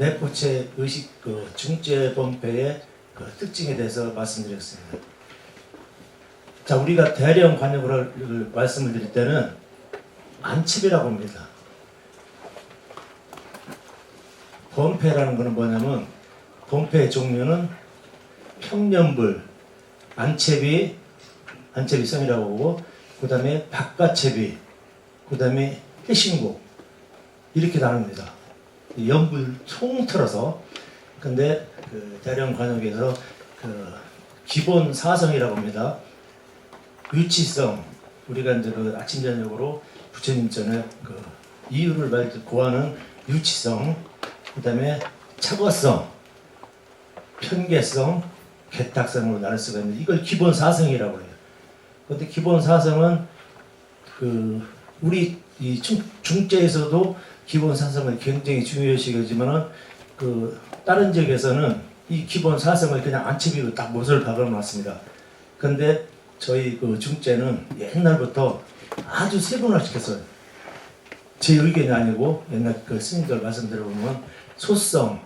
내포체 의식 중재 범패의 특징에 대해서 말씀드리겠습니다. 자, 우리가 대령 관역을 말씀을 드릴 때는 안첩이라고 합니다. 범패라는 것은 뭐냐면 범패의 종류는 평년불, 안채비 성이라고 보고, 그 다음에 바깥채비, 그 다음에 해신곡, 이렇게 나눕니다. 연불 통틀어서. 근데 대령 관역에서 기본 사성이라고 합니다. 유치성, 우리가 이제 아침 저녁으로 부처님 전에 이유를 고하는 유치성, 그 다음에 착어성, 편개성, 개탁성으로 나눌 수가 있는데, 이걸 기본 사성이라고 해요. 그런데 기본 사성은 우리 이 중재에서도 기본 사성은 굉장히 중요시하지만은 다른 지역에서는 이 기본 사성을 그냥 안치비로 딱 못을 박아놨습니다. 그런데 저희 중재는 옛날부터 아주 세분화시켰어요. 제 의견이 아니고 옛날 스님들 말씀 들어보면 소성,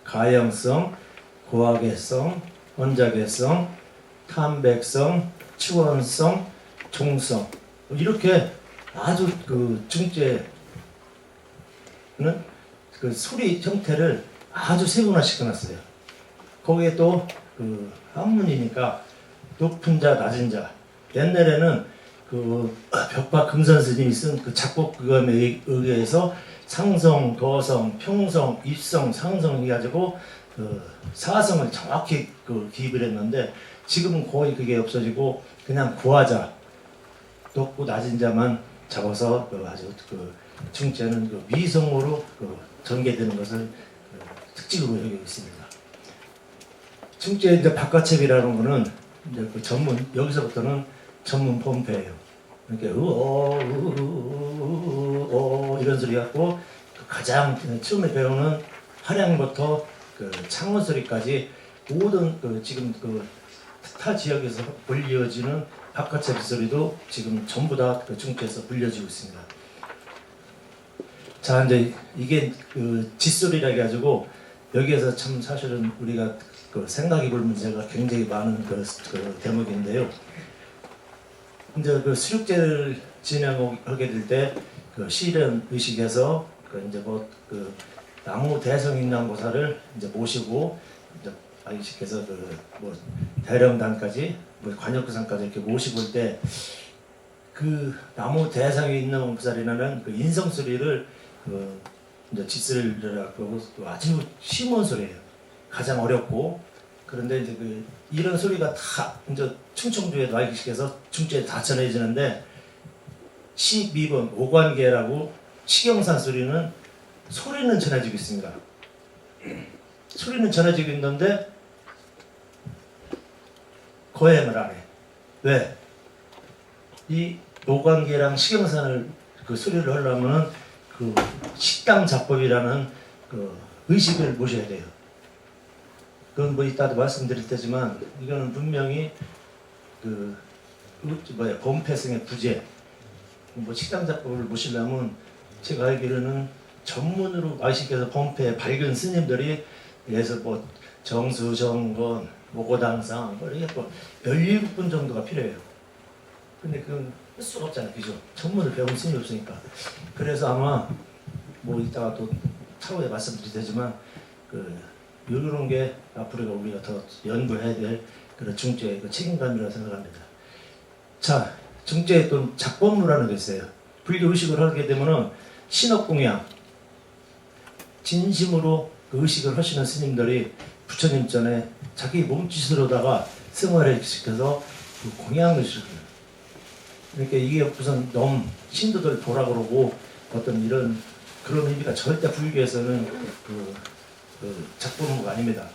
가형성, 고학애성, 원작애성, 탐백성, 치원성, 종성, 이렇게 아주 중재는 소리 형태를 아주 세분화시켜놨어요. 거기에 또 한문이니까 높은 자, 낮은 자. 옛날에는 벽박 금선 스님이 쓴 작곡 그감에 의해서 상성, 도성, 평성, 입성, 상성 해가지고 사성을 정확히 기입을 했는데, 지금은 거의 그게 없어지고 그냥 고하자, 높고 낮은 자만 잡아서 아주 중재는 미성으로 전개되는 것을 특징으로 여기고 있습니다. 중재 이제 바깥첩이라는 거는 이제 전문, 여기서부터는 전문 범패예요. 이렇게 이런 소리 갖고 가장 처음에 배우는 화량부터 창원 소리까지 모든 지금 타 지역에서 불려지는 바깥첩 소리도 지금 전부 다 중재에서 불려지고 있습니다. 자, 이제 이게 짓소리라 해가지고 여기에서 참 사실은 우리가 생각해 볼 문제가 굉장히 많은 대목인데요. 이제 수육제를 진행하게 될 때 시련 의식에서 이제 나무 대성인양보살을 이제 모시고 이제 아이식해서 대령단까지 관역구상까지 이렇게 모시고 올 때 나무 대성이 있는 보살이라는 인성 소리를 이제 짓소리라고 아주 심한 소리예요. 가장 어렵고. 그런데 이제 이런 소리가 다 이제 충청도에도 아이식해서 중재에 다 전해지는데, 12번 오관계라고 식영산 소리는 전해지고 있습니다. 소리는 전해지고 있는데 거행을 안 해. 왜? 이 오관계랑 식영산을 소리를 하려면 식당 자법이라는 의식을 모셔야 돼요. 그건 이따도 말씀드릴 테지만, 이거는 분명히 범패성의 부재, 식당 자법을 모시려면 제가 알기로는 전문으로 아이식해서 범패 밝은 스님들이 예서 정수, 정건, 모고당상 이렇게 17분 정도가 필요해요. 근데 그건 할 수가 없잖아요, 그죠? 전문을 배운 스님이 없으니까. 그래서 아마 이따가 또 차후에 말씀드릴 테지만 이런 게 앞으로 우리가 더 연구해야 될 그런 중재의 책임감이라고 생각합니다. 자, 중재에 또 작법무라는 게 있어요. 불교 의식을 하게 되면은 신업공양, 진심으로 의식을 하시는 스님들이 부처님 전에 자기 몸짓으로다가 승화를 시켜서 공양을 시켜요. 그러니까 이게 우선 신도들 보라 그러고 어떤 그런 의미가 절대 불교에서는 작법무가 아닙니다.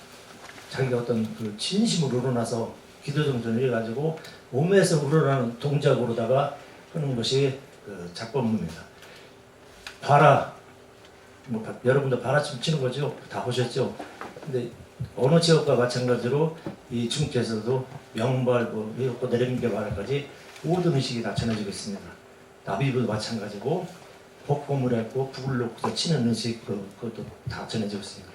자기가 어떤 진심으로 우러나서 기도정전을 해가지고 몸에서 우러나는 동작으로다가 하는 것이 작법무입니다. 바라, 여러분도 바라춤 치는 거죠? 다 보셨죠? 근데 어느 지역과 마찬가지로 이 중재에서도 명발, 회옥고 내림계 바라까지 모든 의식이 다 전해지고 있습니다. 나비도 마찬가지고 복고물했고 북을 놓고서 치는 의식 그것도 다 전해지고 있습니다.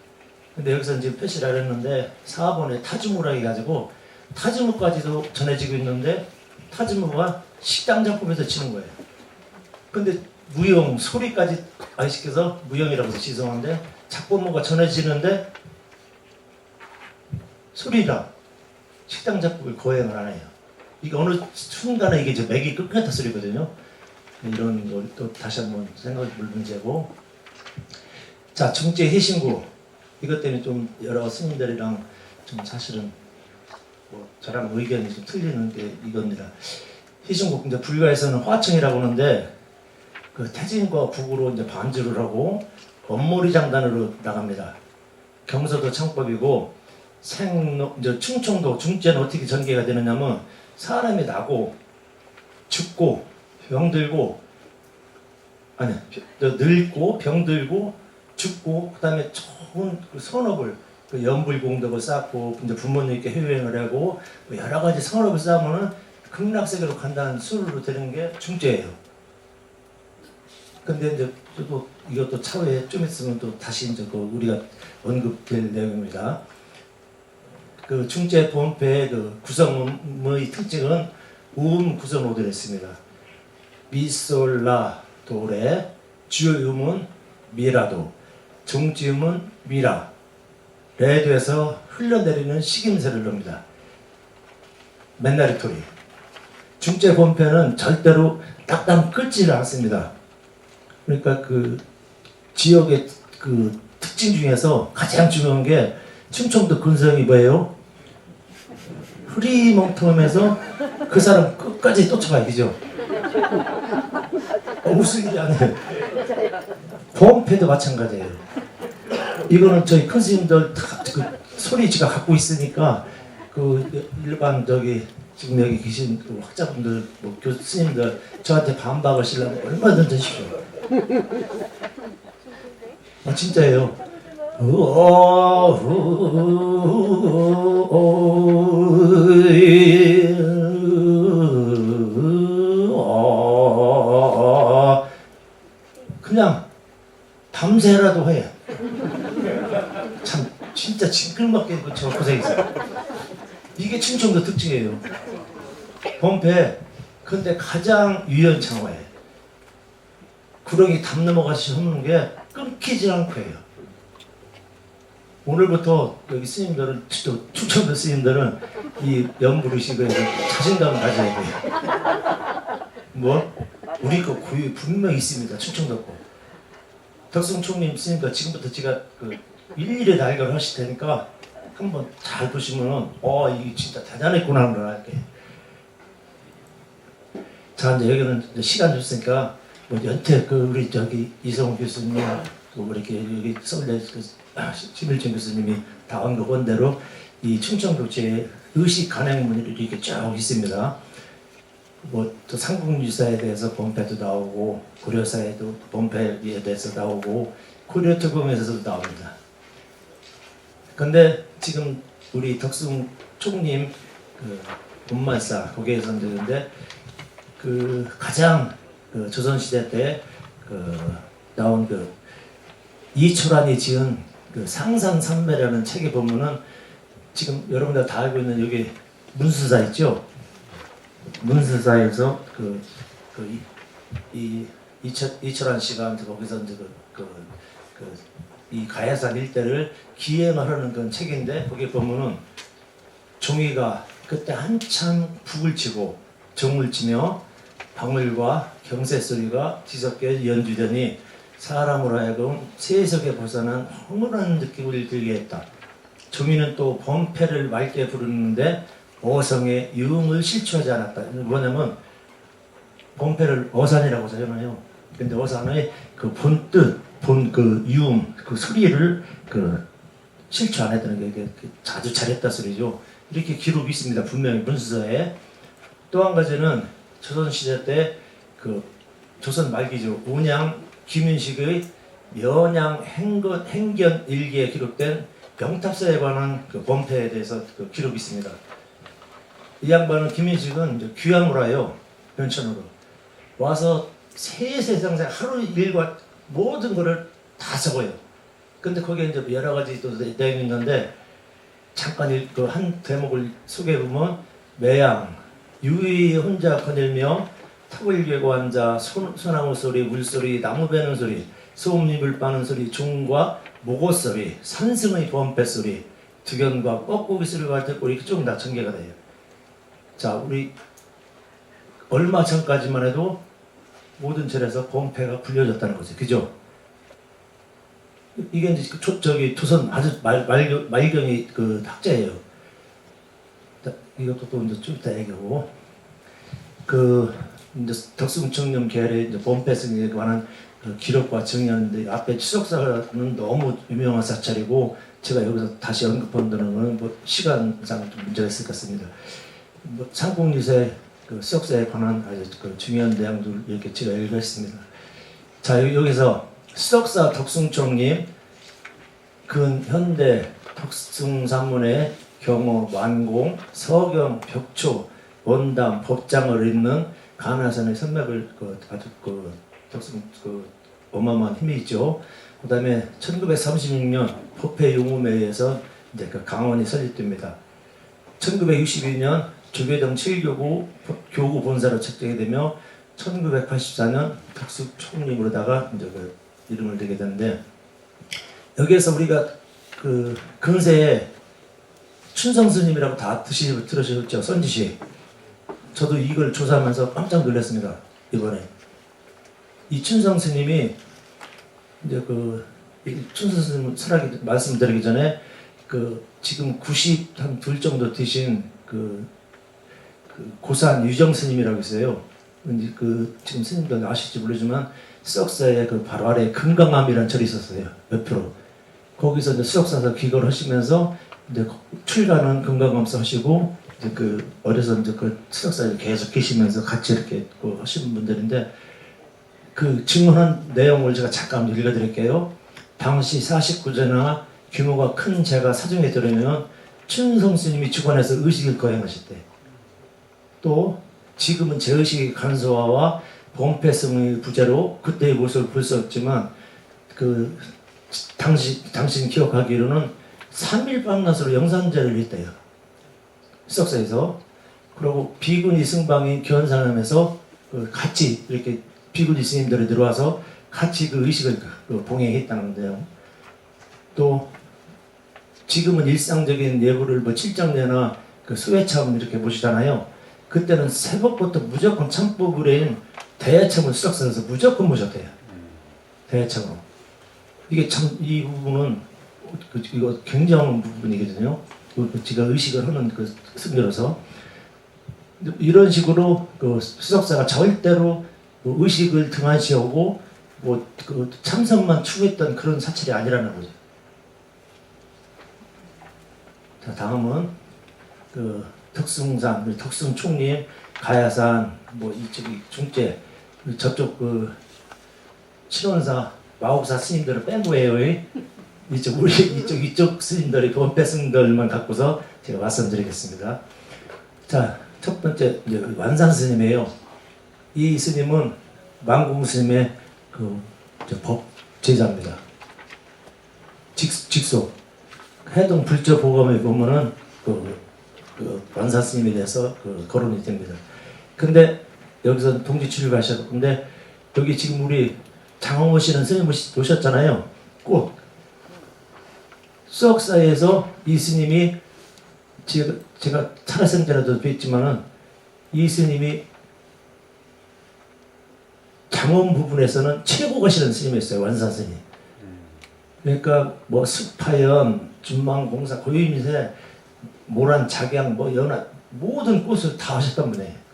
근데 여기서 이제 표시를 했는데 4번에 타즈무라 해가지고 타즈무까지도 전해지고 있는데 타즈무가 식당 작품에서 치는 거예요. 근데 무용, 소리까지 아이시켜서 무용이라고 해서 죄송한데 작품가 전해지는데 소리랑 식당 작품을 거행을 안 해요. 이게 어느 순간에 이게 이제 맥이 끝났다 소리거든요. 이런 걸 또 다시 한번 생각해 볼 문제고. 자, 중재 해신구. 이것 때문에 좀 여러 스님들이랑 좀 사실은 뭐 저랑 의견이 좀 틀리는 게 이겁니다. 해신구 이제 불가에서는 화청이라고 하는데 그 태진과 북으로 이제 반주를 하고 원몰이 장단으로 나갑니다. 경서도 창법이고 이제 충청도 중재는 어떻게 전개가 되느냐면 사람이 나고 죽고 병들고 늙고 병들고 죽고 그다음에 좋은 그 선업을 그 연불공덕을 쌓고 이제 부모님께 효행을 하고 뭐 여러 가지 선업을 쌓으면은 극락세계로 간다는 수로 되는 게 중재예요. 근데 이제 또 이것도 차후에 좀 있으면 또 다시 이제 그 우리가 언급될 내용입니다. 그 중재 본패의 그 구성의 특징은 구성으로 되어 있습니다. 미솔라 도레, 주요 음은 미라도, 중지음은 미라, 레도에서 흘러내리는 식임새를 넣습니다. 맨나리토리. 중재 본패는 절대로 딱딱 끊지를 않습니다. 그러니까 그 지역의 그 특징 중에서 가장 중요한 게 충청도 근성이 뭐예요? 흐리멍텅하면서 그 사람 끝까지 쫓아가야 되죠. 무슨 일이 아니에요. 보험패도 마찬가지예요. 이거는 저희 큰 스님들 다 그 소리 지가 갖고 있으니까 그 일반 지금 여기 계신 그 학자분들, 뭐 교수님들 저한테 반박을 하시려면 얼마든지 하십시오. 진짜예요. 그냥 밤새라도 해. 참 진짜 징글맞게 저 고생했어요. 이게 충청도 특징이에요. 범패. 근데 가장 유연창화해. 구렁이 담 넘어가시 험는 게 끊기지 않고 해요. 오늘부터 여기 스님들은, 충청도 스님들은 이 연불의식에 자신감을 가져야 돼요. 뭐? 우리 거 고유 분명히 있습니다. 충청도 거. 덕승총님 스님과 지금부터 제가 그 일일이 날개를 하실 테니까 한번 잘 보시면은 이게 진짜 대단했구나 하는 걸 알게. 자, 이제 여기는 이제 시간 줬으니까 뭐 연태 우리 이성훈 교수님 또 이렇게 여기 서울대 심일정 교수님이 다 언급한 대로 이 충청도지의 의식 간행문이 이렇게 쭉 있습니다. 뭐 또 삼국유사에 대해서 본패도 나오고 고려사에도 본패에 대해서 나오고 고려특검에서도 나옵니다. 근데 지금 우리 덕승 총님 그 본말사 거기에서 되는데 그 가장 그 조선시대 때 나온 이철환이 지은 상산산매라는 책에 보면은 지금 여러분들 다 알고 있는 여기 문수사 있죠? 문수사에서 이철환 씨가 거기서 이제 이 가야산 일대를 기행을 하는 그런 책인데 거기 보면은 종이가 그때 한참 북을 치고 종을 치며 방울과 경세 소리가 뒤섞여 연주되니 사람으로 하여금 세속에 벗어난 허물한 느낌을 들게 했다. 종이는 또 범패를 맑게 부르는데 어성의 유흥을 실추하지 않았다. 뭐냐면 범패를 어산이라고 설명해요. 근데 어산의 그 본뜻, 유흥, 그 소리를 실추 안 했다는 게 아주 잘했다 소리죠. 이렇게 기록이 있습니다. 분명히 문수서에. 또 한 가지는 조선시대 때 조선 말기죠. 운양 김윤식의 면양 행견 일기에 기록된 병탑서에 관한 범패에 대해서 기록이 있습니다. 이 양반은 김윤식은 이제 귀향을 와요. 연천으로 와서 세세상세 하루 일과 모든 것을 다 적어요. 근데 거기에 이제 여러 가지 또 내용이 있는데 잠깐 그 한 대목을 소개해 보면 매양 유이 혼자 거닐며 턱을 괴고 앉아 소나무 소리, 물소리, 나무 베는 소리, 소음잎을 빠는 소리, 종과 모고 소리, 산승의 범패 소리, 두견과 뻐꾸기 소리가 듣고 이렇게 쭉 다 전개가 돼요. 자, 우리 얼마 전까지만 해도 모든 절에서 범패가 불려졌다는 거죠. 그죠? 이게 이제 저기 조선 아주 말경이 그 학자예요. 이것도 또 이제 좀 이따 얘기하고 그 이제 덕숭청렴 계열의 이제 범패승에 관한 그 기록과 정의하는데 앞에 추적사는 너무 유명한 사찰이고 제가 여기서 다시 언급하는 거는 뭐 시간상 좀 문제가 있을 것 같습니다. 뭐 삼국유세 그 수석사에 관한 아주 그 중요한 내용들 이렇게 제가 읽었습니다. 자, 여기서 수석사 덕숭청님 근현대 덕숭산문의 경호, 완공, 서경, 벽초, 원담, 법장을 읽는 가나산의 선맥을 아주 덕숭 어마어마한 힘이 있죠. 그다음에 1936년 법회 용음에 의해서 이제 그 강원이 설립됩니다. 1962년 조계동 7교구 교구 본사로 책정이 되며 1984년 덕숭 총림으로다가 이제 그 이름을 대게 되는데 여기에서 우리가 그 근세에 춘성 스님이라고 다 들으셨죠? 선지시. 저도 이걸 조사하면서 깜짝 놀랐습니다. 이번에 이 춘성 스님이 이제 그 춘성 스님 설하기 말씀드리기 전에 그 지금 92 정도 되신 그 고산 유정 스님이라고 있어요. 그 지금 스님들 아실지 모르지만 수석사에 그 바로 아래에 금강암이라는 절이 있었어요. 옆으로 거기서 이제 수석사에서 기거를 하시면서 이제 출가는 금강암사 하시고 이제 그 어려서 이제 그 수석사에 계속 계시면서 같이 이렇게 그 하시는 분들인데 그 증언한 내용을 제가 잠깐 읽어드릴게요. 당시 49제나 규모가 큰 제가 사정에 들으면 춘성 스님이 주관해서 의식을 거행하셨대. 또 지금은 제의식의 간소화와 범패성의 부재로 그때의 모습을 볼 수 없지만 그 당신 기억하기로는 3일 밤낮으로 영산제를 했대요. 수석사에서. 그리고 비구니 승방이 견산하면서 같이 이렇게 비구니 스님들이 들어와서 같이 그 의식을 봉행했다는데요. 또 지금은 일상적인 예불을 뭐 칠장례나 그 수회참 이렇게 보시잖아요. 그때는 새벽부터 무조건 참법을인 대참을 수석사에서 무조건 모셨대요. 대참으로. 이게 참 이 부분은 이거 굉장한 부분이거든요. 제가 의식을 하는 그 승려로서 이런 식으로 그 수석사가 절대로 의식을 등한시하고 뭐 그 참선만 추구했던 그런 사찰이 아니라는 거죠. 자, 다음은 그 덕숭산, 덕숭총림, 가야산, 뭐 이쪽이 중제, 저쪽 그 신원사, 마옥사 스님들은 뺀 거예요. 이쪽 스님들이 범패 스님들만 갖고서 제가 말씀드리겠습니다. 자, 첫 번째 이제 완산 스님이에요. 이 스님은 만공 스님의 그 법 제자입니다. 직속 해동 불조 보검에 보면은 그 완산 스님에 대해서 거론이 됩니다. 근데 여기서 동지 출입하셨고, 근데 여기 지금 우리 장홍호 씨는 스님 오셨잖아요. 꼭 수석사에서 이 스님이 제가 살아생전에도 뵀지만은 이 스님이 장원 부분에서는 최고 가시는 스님이었어요. 완산 스님. 그러니까 뭐 습하연, 준망공사, 고유임세, 모란, 작양, 뭐 연화 모든 꽃을 다 하셨단 분이에요.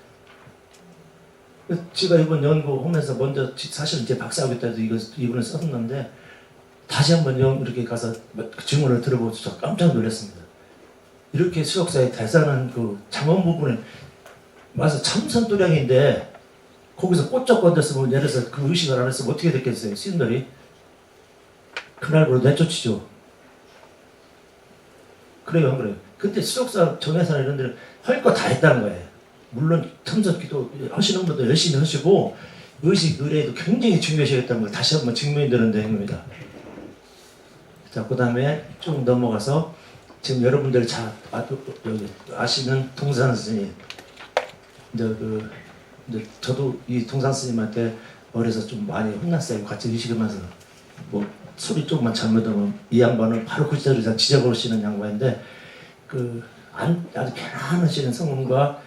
제가 이번 연구하면서 먼저 사실은 제 박사학위 때도 이분을 썼는데 다시 한번 이렇게 가서 증언을 들어보고 깜짝 놀랐습니다. 이렇게 수석사의 대사는 그 장원 부분에 와서 참선도량인데 거기서 꽃적 건졌으면 예를 들어서 그 의식을 안 했으면 어떻게 됐겠어요? 스님들이 그날부로 내쫓이죠. 그래요, 안 그래요? 근데 수석사 정회사나 이런 데는 할 거 다 했다는 거예요. 물론 참선기도 하시는 분도 열심히 하시고 의식, 의례도 굉장히 중요시 했다는 걸 다시 한번 증명이 되는 내용입니다. 자, 그 다음에 쭉 넘어가서 지금 여러분들이 잘 여기 아시는 동산 스님. 이제 저도 이 동산 스님한테 어려서 좀 많이 혼났어요. 같이 의식하면서 뭐 소리 조금만 잘못하면 이 양반은 바로 그 자리에서 지져버리시는 양반인데 아주 편안하시는 성음과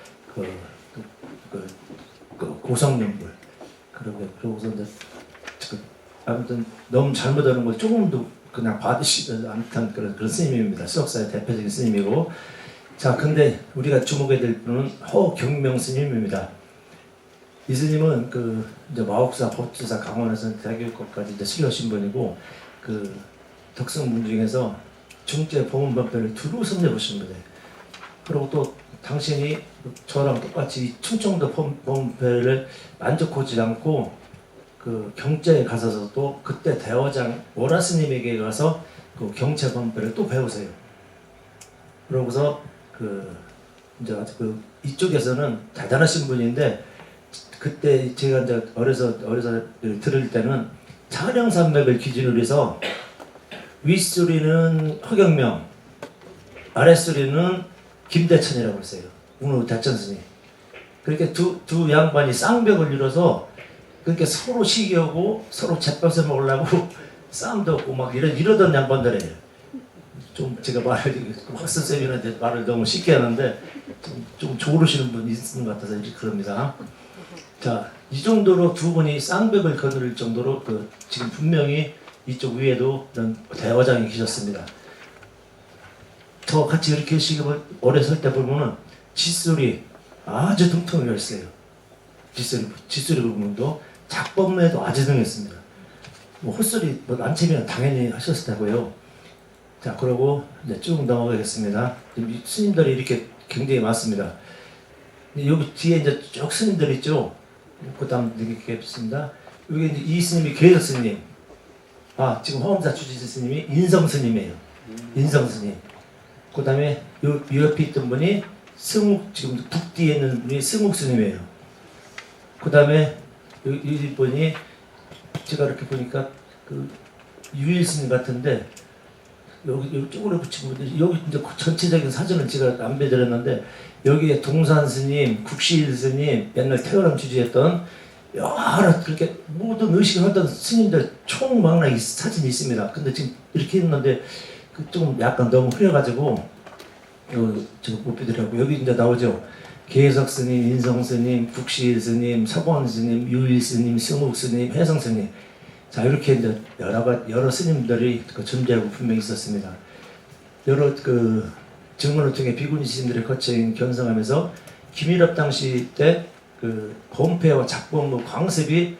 고성연불 그러고서 이제 아무튼 너무 잘못하는 걸 조금도 그냥 받으시지 않던 그런 스님입니다. 수석사의 대표적인 스님이고, 자 근데 우리가 주목해야 될 분은 허경명 스님입니다. 이 스님은 이제 마옥사, 법주사, 강원에서 대교육까지 이제 수료하신 분이고, 덕성문 중에서 중제 법문법배를 두루 섭렵하신 분이에요. 그리고 또 당신이 저랑 똑같이 충청도 법문법배를 만족하지 않고 경제에 가서도 그때 대화장 오라 스님에게 가서 경제 법문법배를 또 배우세요. 그러고서 이제 이쪽에서는 대단하신 분인데, 그때 제가 이제 어려서 들을 때는 차량산맥을 기준으로 해서 윗소리는 허경명, 아랫소리는 김대천이라고 했어요. 오늘 대천스님. 그렇게 두 양반이 쌍벽을 이뤄서 그렇게 서로 시기하고 서로 잿밥을 먹으려고 싸움도 없고 막 이러던 양반들이에요. 좀 제가 학습쌤이한테 말을 너무 쉽게 하는데 좀 조르시는 분이 있는 것 같아서 이렇게 그럽니다. 자, 이 정도로 두 분이 쌍벽을 거느릴 정도로 지금 분명히 이쪽 위에도 이런 대화장이 계셨습니다. 저 같이 이렇게 시급을 오래 설 때 보면은 짖소리 아주 등통이었어요. 짖소리 부분도 작법매도 아주 등했습니다. 뭐 헛소리 안채면 당연히 하셨을 테고요. 자, 그러고 이제 쭉 넘어가겠습니다. 스님들이 이렇게 굉장히 많습니다. 여기 뒤에 이제 쭉 스님들 있죠. 그 다음 드리겠습니다. 여기 이제 이 스님이 계덕 스님. 지금 화엄사 주지스 스님이 인성 스님이에요. 인성 스님. 그 다음에 요 옆에 있던 분이 지금 북뒤에 있는 분이 승욱 스님이에요. 그 다음에 이 분이 제가 이렇게 보니까 유일 스님 같은데, 여기 쪽으로 붙인 분들, 여기 이제 전체적인 사진은 제가 안 배드렸는데, 여기에 동산 스님, 국시일 스님, 옛날 태어남 주지했던 여러 그렇게 모든 의식을 하던 스님들 총망라의 사진이 있습니다. 근데 지금 이렇게 있는데 좀 약간 너무 흐려가지고 제가 못 배드리라고. 여기 이제 나오죠. 계석 스님, 인성 스님, 국시일 스님, 서원 스님, 유일 스님, 승욱 스님, 혜성 스님. 자, 이렇게 이제 여러 스님들이 존재하고 분명히 있었습니다. 여러 증언을 통해 비구니 스님들의 거친 견성하면서 김일업 당시 때 범패와 작법무 광습이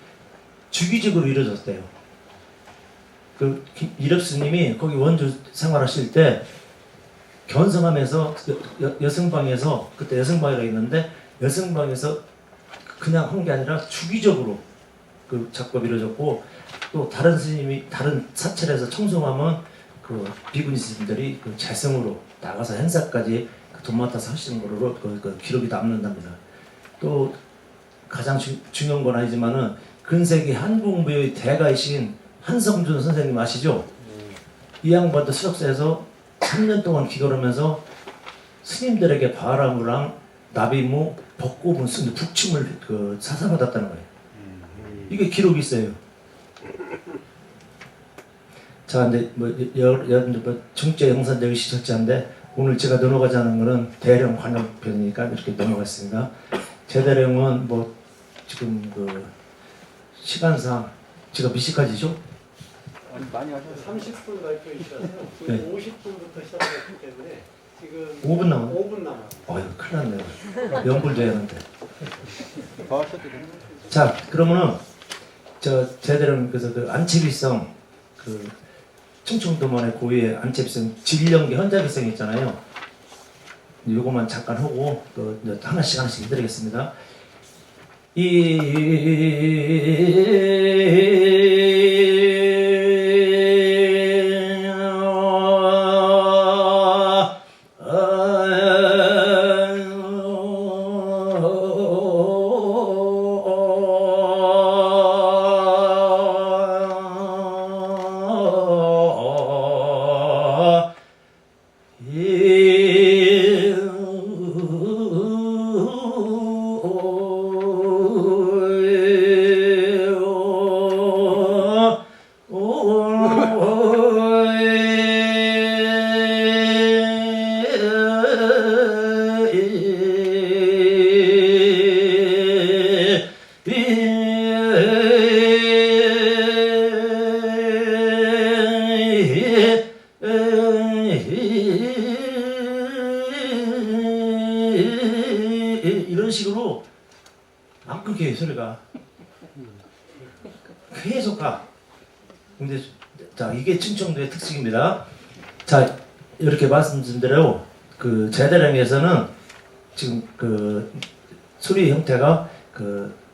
주기적으로 이루어졌대요. 일업 스님이 거기 원주 생활하실 때 견성하면서 여승방에서, 그때 여승방이가 있는데 여승방에서 그냥 한 게 아니라 주기적으로 작법이 이루어졌고, 또 다른 스님이 다른 사찰에서 청송하면 비구니 스님들이 재성으로 나가서 행사까지 돈 맡아서 하시는 거로 기록이 남는답니다. 또 가장 중요한 건 아니지만은 근세기 한국무예의 대가이신 한성준 선생님 아시죠? 이 양반도 수석사에서 3년 동안 기도를 하면서 스님들에게 바라무랑 나비무, 벚꽃문 쓰는 북침을 사사받았다는 거예요. 이게 기록이 있어요. 자, 근데 중제 영산적 의식설자인데 오늘 제가 넘어가자는 거는 대령 관광편이니까 이렇게 넘어갔습니다. 제대령은 지금 시간상 제가 몇 시까지죠? 많이 하셨어요. 30분 발표해 주셔서 네. 50분부터 시작했기 때문에 지금 5분 남았. 5분 남았어요. 아유, 큰일 났네요. 연불도 해야 하는데. 더 하셔도 됩니다. 자, 그러면은 제대령 그래서 안채비성 충청도만의 고유의 안채비성 진령계 현자비성이 있잖아요. 요것만 잠깐 하고 또 하나씩 해드리겠습니다. 이런 식으로 안 끊겨요 소리가. 계속 가. 근데 자 이게 충청도의 특징입니다. 자 이렇게 말씀드린 대로 그 제대령에서는 지금 그 소리 형태가 그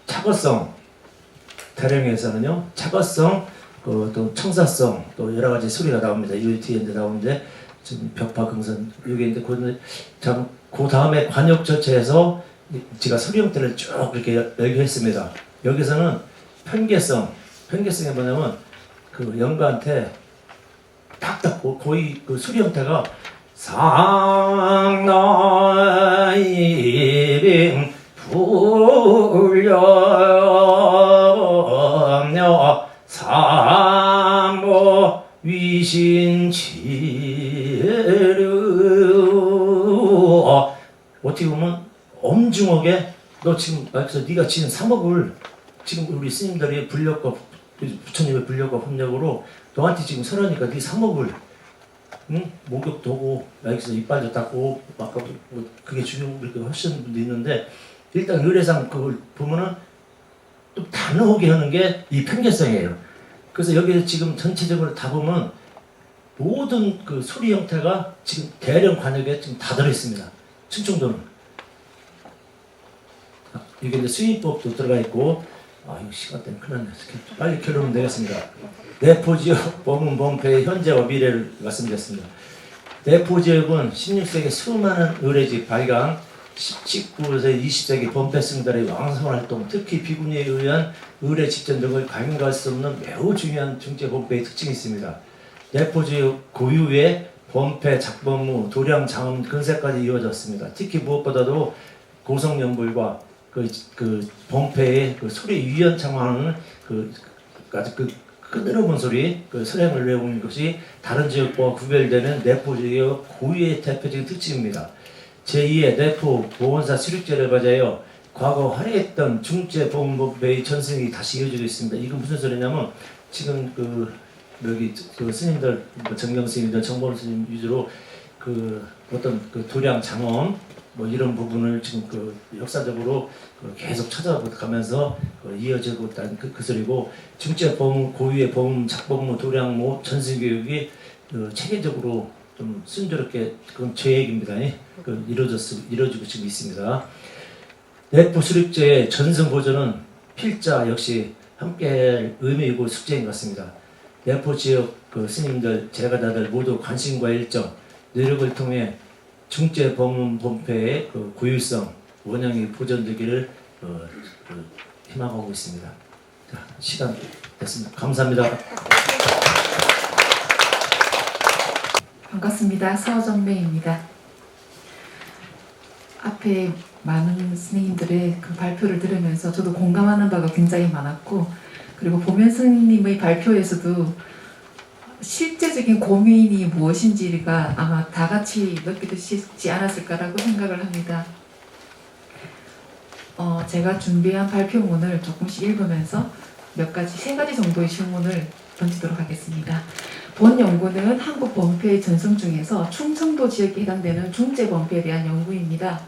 차거성, 대령에서는요 차거성, 또 청사성, 또 여러 가지 소리가 나옵니다. 이 뒤에 이제 나오는데 지금 벽파 금선 여기 이제 그 다음에 관역 절차에서 제가 소리 형태를 쭉 이렇게 얘기했습니다. 여기서는 편개성이 뭐냐면 그 연가한테 딱딱 거의 그 소리 형태가 상나이빙 불려며 삼보 위신치르 어떻게 보면 엄중하게 너 지금 그래서 네가 지은 삼업을 지금 우리 스님들이 불력과 부처님의 불력과 법력으로 너한테 지금 설하니까 네 삼업을 응? 목욕도 하고 여기서 이빨도 닦고 아까 뭐 그게 중요한 그렇게 하시는 분도 있는데 일단 의례상 그걸 보면은 또 단호하게 하는 게 이 편견성이에요. 그래서 여기 지금 전체적으로 다 보면 모든 그 소리 형태가 지금 대령 관역에 지금 다 들어있습니다. 충청도는 이게 이제 수의법도 들어가 있고 이거 시간 때문에 큰일 났네. 빨리 결론은 내겠습니다. 내포지역 범은범패의 현재와 미래를 말씀드렸습니다. 내포지역은 16세기 수많은 의례집 발강, 19세기 20세기 범패승들의 왕성 활동, 특히 비군에 의한 의례 집전 등을 강요할 수 없는 매우 중요한 중재 범패의 특징이 있습니다. 내포지역 고유의 범패, 작범무, 도량, 장엄, 근세까지 이어졌습니다. 특히 무엇보다도 고성연불과 그 범패의 그 소리 유연창화하는 아주 끄드러운 소리, 그 설행을 외우는 것이 다른 지역과 구별되는 내포 지역 고유의 대표적인 특징입니다. 제2의 내포 보건사 수륙제를 맞아요. 과거 화려했던 중재 보건법의 전승이 다시 이어지고 있습니다. 이건 무슨 소리냐면 지금 여기 그 스님들 정경 스님들 정범 스님 위주로 그 어떤 그 도량 장엄 뭐 이런 부분을 지금 그 역사적으로 계속 찾아가면서 이어지고 있다는 그 소리고 중재 범 고유의 범 작범무 도량모 전승교육이 체계적으로 좀 순조롭게 그건 제 얘기입니다. 이루어지고 지금 있습니다. 내포 수립제의 전승 보존은 필자 역시 함께 의미이고 숙제인 것 같습니다. 내포 지역 그 스님들 제가다들 모두 관심과 일정 노력을 통해 중재 범은 범패의 그 고유성 원형이 보존되기를 희망하고 있습니다. 자, 시간 됐습니다. 감사합니다. 반갑습니다. 서정매입니다. 앞에 많은 스님들의 그 발표를 들으면서 저도 공감하는 바가 굉장히 많았고, 그리고 보면 스님의 발표에서도 실제적인 고민이 무엇인지가 아마 다 같이 느끼시지 않았을까라고 생각을 합니다. 제가 준비한 발표문을 조금씩 읽으면서 세 가지 정도의 질문을 던지도록 하겠습니다. 본 연구는 한국 범패의 전승 중에서 충청도 지역에 해당되는 중재 범패에 대한 연구입니다.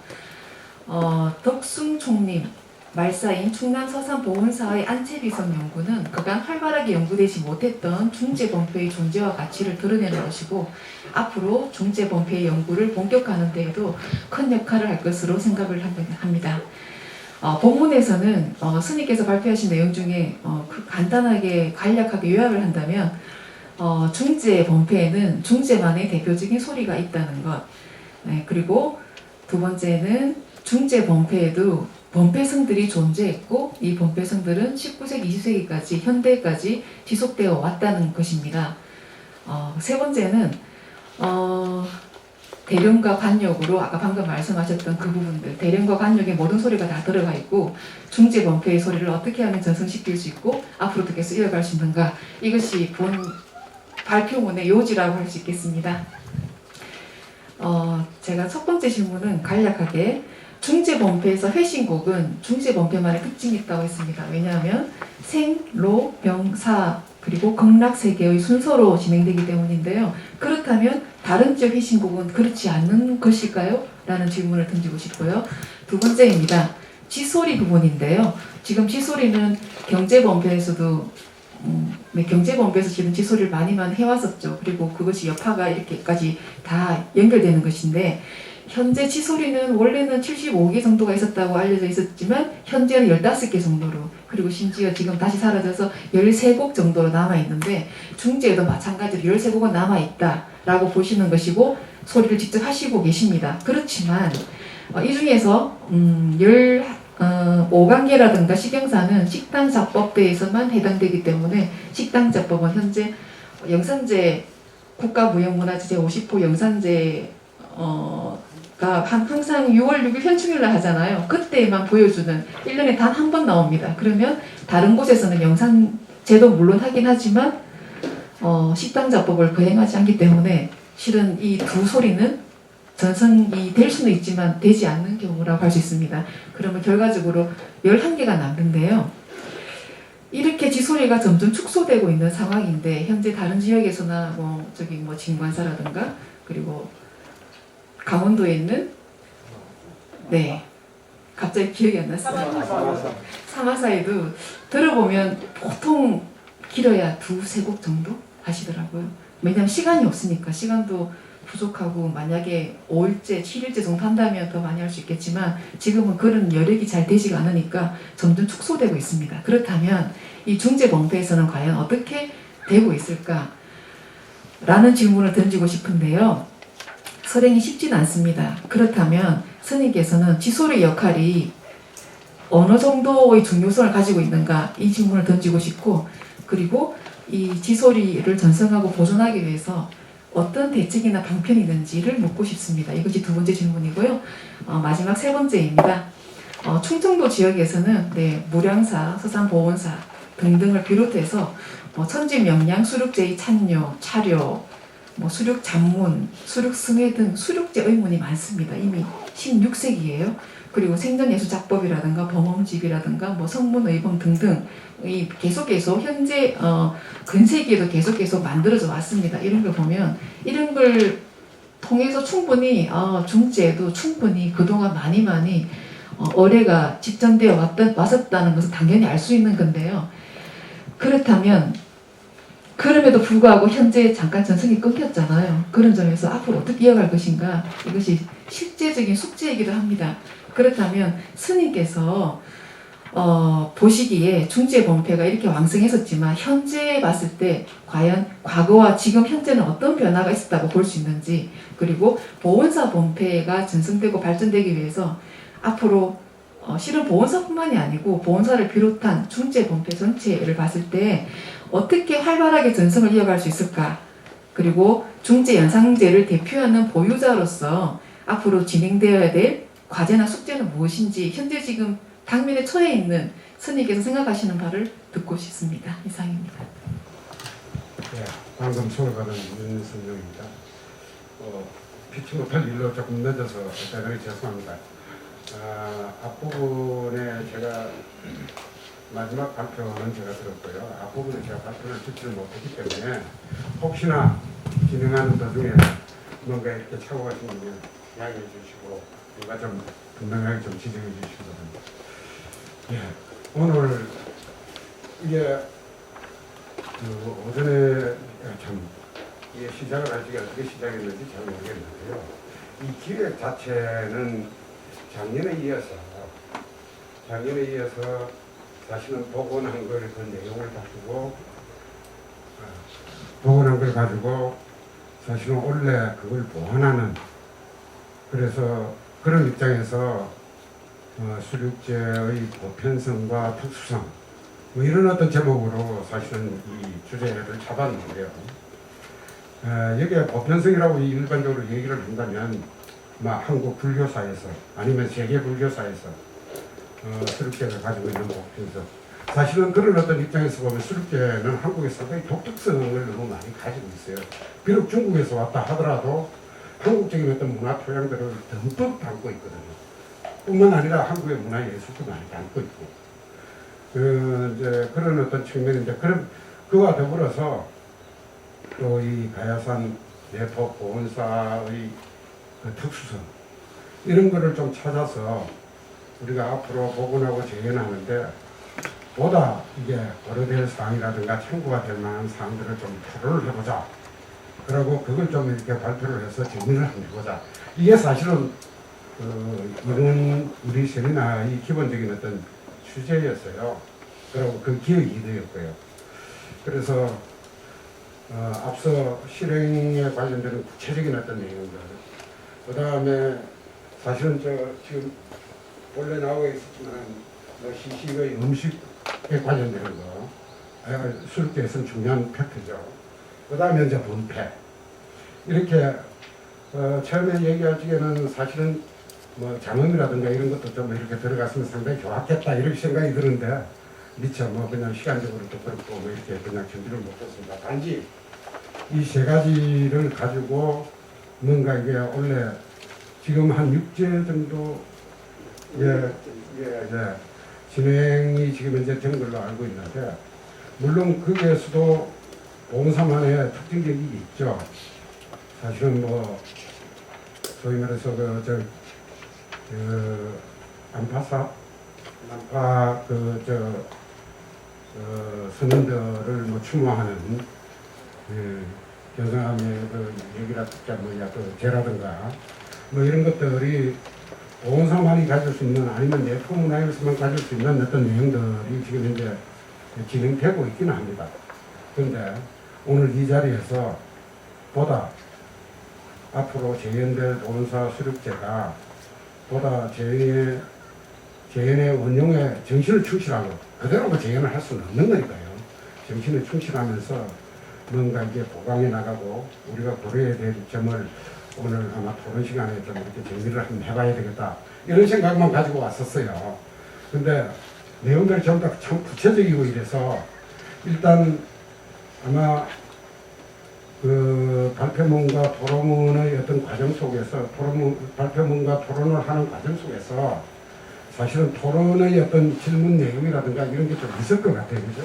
덕순 총림 말사인 충남 서산 보훈사의 안채비성 연구는 그간 활발하게 연구되지 못했던 중재 범패의 존재와 가치를 드러내는 것이고 앞으로 중재 범패의 연구를 본격화하는 데에도 큰 역할을 할 것으로 생각을 합니다. 본문에서는 스님께서 발표하신 내용 중에 간단하게 간략하게 요약을 한다면 중재 범패에는 중재만의 대표적인 소리가 있다는 것, 그리고 두 번째는 중재 범패에도 범패성들이 존재했고 이 범패성들은 19세기, 20세기까지 현대까지 지속되어 왔다는 것입니다. 세 번째는 대령과 관역으로 아까 방금 말씀하셨던 그 부분들, 대령과 관역의 모든 소리가 다 들어가 있고 중재 범패의 소리를 어떻게 하면 전승시킬 수 있고 앞으로 어떻게 이어갈 수 있는가, 이것이 본 발표문의 요지라고 할 수 있겠습니다. 제가 첫 번째 질문은 간략하게 중제범패에서 회신곡은 중제범패만의 특징이 있다고 했습니다. 왜냐하면 생, 로, 병, 사 그리고 극락 세 개의 순서로 진행되기 때문인데요. 그렇다면 다른 지역 회신곡은 그렇지 않는 것일까요? 라는 질문을 던지고 싶고요. 두 번째입니다. 지소리 부분인데요. 지금 지소리는 경제범패에서도 네, 경제범패에서 지금 지소리를 많이 해왔었죠. 그리고 그것이 여파가 이렇게까지 다 연결되는 것인데 현재 지소리는 원래는 75개 정도가 있었다고 알려져 있었지만 현재는 15개 정도로 그리고 심지어 지금 다시 사라져서 13곡 정도로 남아있는데 중제에도 마찬가지로 13곡은 남아있다라고 보시는 것이고 소리를 직접 하시고 계십니다. 그렇지만 이 중에서 5관계라든가 식영사는 식당자법대에서만 해당되기 때문에 식당자법은 현재 영산제 국가무형문화재 제50호 영산제 항상 6월 6일 현충일날 하잖아요. 그때만 보여주는 1년에 단 한 번 나옵니다. 그러면 다른 곳에서는 영산제도 물론 하긴 하지만 식당자법을 거행하지 않기 때문에 실은 이 두 소리는 전성이 될 수는 있지만 되지 않는 경우라고 할 수 있습니다. 그러면 결과적으로 11개가 남는데요. 이렇게 지소리가 점점 축소되고 있는 상황인데 현재 다른 지역에서나 진관사라든가 그리고 강원도에 있는 갑자기 기억이 안 났어요. 사마사에도 들어보면 보통 길어야 2-3곡 정도 하시더라고요. 왜냐하면 시간이 없으니까 시간도 부족하고 만약에 5일째, 7일째 정도 한다면 더 많이 할 수 있겠지만 지금은 그런 여력이 잘 되지가 않으니까 점점 축소되고 있습니다. 그렇다면 이 중제범패에서는 과연 어떻게 되고 있을까? 라는 질문을 던지고 싶은데요. 설행이 쉽지는 않습니다. 그렇다면 스님께서는 지소리 역할이 어느 정도의 중요성을 가지고 있는가 이 질문을 던지고 싶고 그리고 이 지소리를 전승하고 보존하기 위해서 어떤 대책이나 방편이 있는지를 묻고 싶습니다. 이것이 두 번째 질문이고요. 마지막 세 번째입니다. 충청도 지역에서는 무량사, 서산보원사 등등을 비롯해서 천지명량, 수륙제의 찬요, 차려, 수륙 잔문, 수륙 승회 등 수륙제 의문이 많습니다. 이미 16세기예요. 그리고 생전예수작법이라든가 범엄집이라든가 성문의범 등등 계속 현재 근세기에도 계속 만들어져 왔습니다. 이런 걸 보면 이런 걸 통해서 충분히 중제에도 충분히 그동안 많이 어뢰가 집전되어 왔었다는 것을 당연히 알 수 있는 건데요. 그렇다면 그럼에도 불구하고 현재 잠깐 전승이 끊겼잖아요. 그런 점에서 앞으로 어떻게 이어갈 것인가 이것이 실제적인 숙제이기도 합니다. 그렇다면 스님께서 보시기에 중제범패가 이렇게 왕성했었지만 현재 봤을 때 과연 과거와 지금 현재는 어떤 변화가 있었다고 볼 수 있는지 그리고 보원사 범패가 전승되고 발전되기 위해서 앞으로 실은 보원사뿐만이 아니고 보원사를 비롯한 중제범패 전체를 봤을 때 어떻게 활발하게 전승을 이어갈 수 있을까 그리고 중제연상제를 대표하는 보유자로서 앞으로 진행되어야 될 과제나 숙제는 무엇인지 현재 지금 당면에 처해 있는 스님께서 생각하시는 바를 듣고 싶습니다. 이상입니다. 네, 방금 소를 받은 윤선영입니다. 피치 못할 일로 조금 늦어서 대단히 죄송합니다. 앞부분에 제가 마지막 발표는 제가 들었고요. 앞부분에 제가 발표를 듣지를 못했기 때문에 혹시나 진행하는 도중에 뭔가 이렇게 착오가 생기면 양해해 주시고 뭔가 좀 분명하게 좀 지적해 주시기 바랍니다. 예, 오늘 이게 오전에 참 이게 시작을 하시기 어떻게 시작했는지 잘 모르겠는데요. 이 기획 자체는 작년에 이어서 사실은 복원한 걸 그 내용을 가지고 사실은 원래 그걸 보완하는 그래서 그런 입장에서 수륙제의 보편성과 특수성 이런 어떤 제목으로 사실은 이 주제를 잡았는데요. 여기에 보편성이라고 일반적으로 얘기를 한다면 한국 불교사에서 아니면 세계 불교사에서 수륙제가 가지고 있는 보편성 사실은 그런 어떤 입장에서 보면 수륙제는 한국에 상당히 독특성을 너무 많이 가지고 있어요. 비록 중국에서 왔다 하더라도 한국적인 어떤 문화 토양들을 듬뿍 담고 있거든요. 뿐만 아니라 한국의 문화예술도 많이 담고 있고 이제 그런 어떤 측면인데 그와 더불어서 또 이 가야산 내포 보온사의 그 특수성 이런 거를 좀 찾아서 우리가 앞으로 복원하고 재현하는데 보다 이게 고려될 사항이라든가 참고가 될 만한 사항들을 좀 토론을 해보자. 그리고 그걸 좀 이렇게 발표를 해서 정리를 한번 해보자. 이게 사실은 이런 우리 세미나의 기본적인 어떤 주제였어요. 그리고 그 기획 이도였고요. 그래서 앞서 실행에 관련되는 구체적인 어떤 내용들, 그 다음에 사실은 지금 원래 나오고 있었지만 시식의 음식에 관련되는 거, 술께서는 중요한 팩트죠. 그 다음에 이제 분패. 이렇게 처음에 얘기할 적에는 사실은 뭐 장엄이라든가 이런 것도 좀 이렇게 들어갔으면 상당히 좋았겠다 이렇게 생각이 드는데 미처 뭐 그냥 시간적으로도 그렇고 뭐 이렇게 그냥 준비를 못했습니다. 단지 이 세 가지를 가지고 뭔가 이게 원래 지금 한 6제 정도 진행이 지금 현재 된 걸로 알고 있는데 물론 거기에서도 봉사만의 특징적이 있죠. 사실은 뭐 소위 말해서 난파 선원들을 뭐 추모하는 경상함의 그 얘기라든가 제라든가 뭐 이런 것들이 봉사만이 가질 수 있는 아니면 내포 문화에서만 가질 수 있는 어떤 내용들이 지금 현재 진행되고 있기는 합니다. 그런데 오늘 이 자리에서 보다 앞으로 재현될 봉사 수립제가 보다 재현의 원용에 정신을 충실하고 그대로 재현을 할 수는 없는 거니까요. 정신을 충실하면서 뭔가 이제 보강해 나가고 우리가 고려해야 될 점을 오늘 아마 토론 시간에 좀 이렇게 정리를 한번 해봐야 되겠다 이런 생각만 가지고 왔었어요. 근데 내용들이 전부 다 참 구체적이고 이래서 일단 아마 그 발표문과 토론문의 어떤 과정 속에서 발표문과 토론을 하는 과정 속에서 사실은 토론의 어떤 질문 내용이라든가 이런 게 좀 있을 것 같아요. 그죠?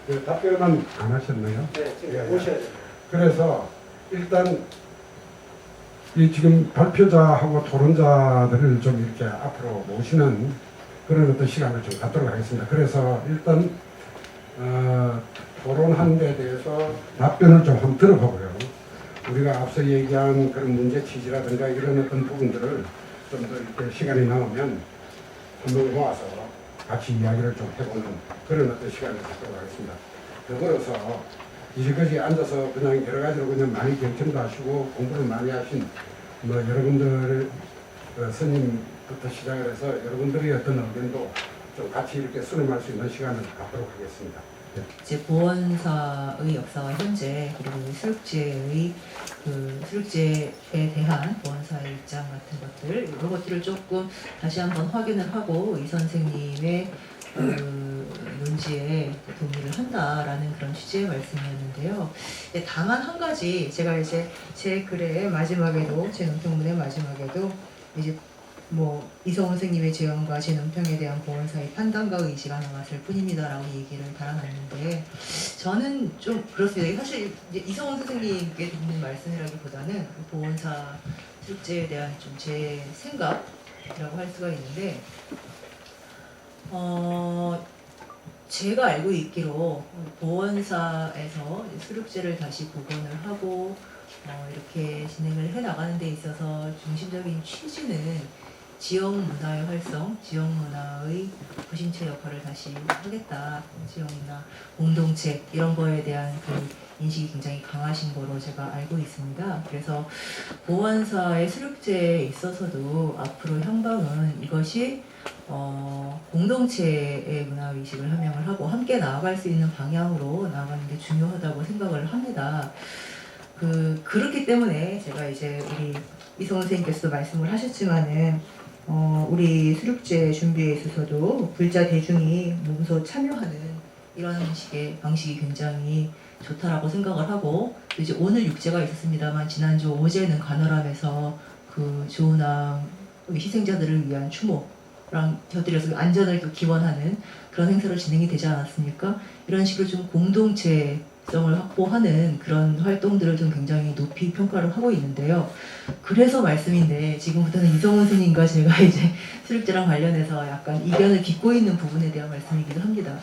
그 답변은 안 하셨나요? 네, 지금 예. 오셔야 돼요. 그래서 일단 이 지금 발표자하고 토론자들을 좀 이렇게 앞으로 모시는 그런 어떤 시간을 좀 갖도록 하겠습니다. 그래서 일단 토론하는 데 대해서 답변을 좀 한번 들어보고요. 우리가 앞서 얘기한 그런 문제 취지라든가 이런 어떤 부분들을 좀 더 이렇게 시간이 나오면 한번 모아서 같이 이야기를 좀 해보는 그런 어떤 시간을 갖도록 하겠습니다. 더불어서 이제까지 앉아서 그냥 여러 가지로 그냥 많이 경청도 하시고 공부를 많이 하신 뭐 여러분들 스님부터 시작을 해서 여러분들의 어떤 의견도 좀 같이 이렇게 수렴할 수 있는 시간을 갖도록 하겠습니다. 이제 보원사의 역사와 현재 그리고 수륙제의 그 수륙제에 대한 보원사의 입장 같은 것들 이런 것들을 조금 다시 한번 확인을 하고 이 선생님의 논지에 동의를 한다라는 그런 취지의 말씀이었는데요. 다만 한 가지 제가 이제 제 글의 마지막에도 제 논평문의 마지막에도 이제 뭐 이성훈 선생님의 재현과 제 논평에 대한 보원사의 판단과 의지가 남았을 뿐입니다라고 얘기를 달아놨는데 저는 좀 그렇습니다. 사실 이제 이성훈 선생님께 듣는 말씀이라기보다는 보원사 수립제에 대한 좀 제 생각이라고 할 수가 있는데 제가 알고 있기로 보원사에서 수륙제를 다시 복원을 하고 이렇게 진행을 해 나가는 데 있어서 중심적인 취지는 지역 문화의 활성, 지역 문화의 부심체 역할을 다시 하겠다. 지역 문화 공동체 이런 거에 대한 그 인식이 굉장히 강하신 거로 제가 알고 있습니다. 그래서 보원사의 수륙제에 있어서도 앞으로 향방은 이것이 공동체의 문화의식을 함양을 하고 함께 나아갈 수 있는 방향으로 나아가는 게 중요하다고 생각을 합니다. 그렇기 때문에 제가 이제 우리 이성훈 선생님께서도 말씀을 하셨지만은 우리 수륙제 준비에 있어서도 불자 대중이 몸소 참여하는 이런 식의 방식이 굉장히 좋다라고 생각을 하고 이제 오늘 육제가 있었습니다만 지난주 오제는 간헐함에서 그 조은왕 희생자들을 위한 추모랑 곁들여서 안전을 또 기원하는 그런 행사로 진행이 되지 않았습니까? 이런 식으로 좀 공동체성을 확보하는 그런 활동들을 좀 굉장히 높이 평가를 하고 있는데요. 그래서 말씀인데 지금부터는 이성훈 스님과 제가 이제 수륙제랑 관련해서 약간 이견을 빚고 있는 부분에 대한 말씀이기도 합니다.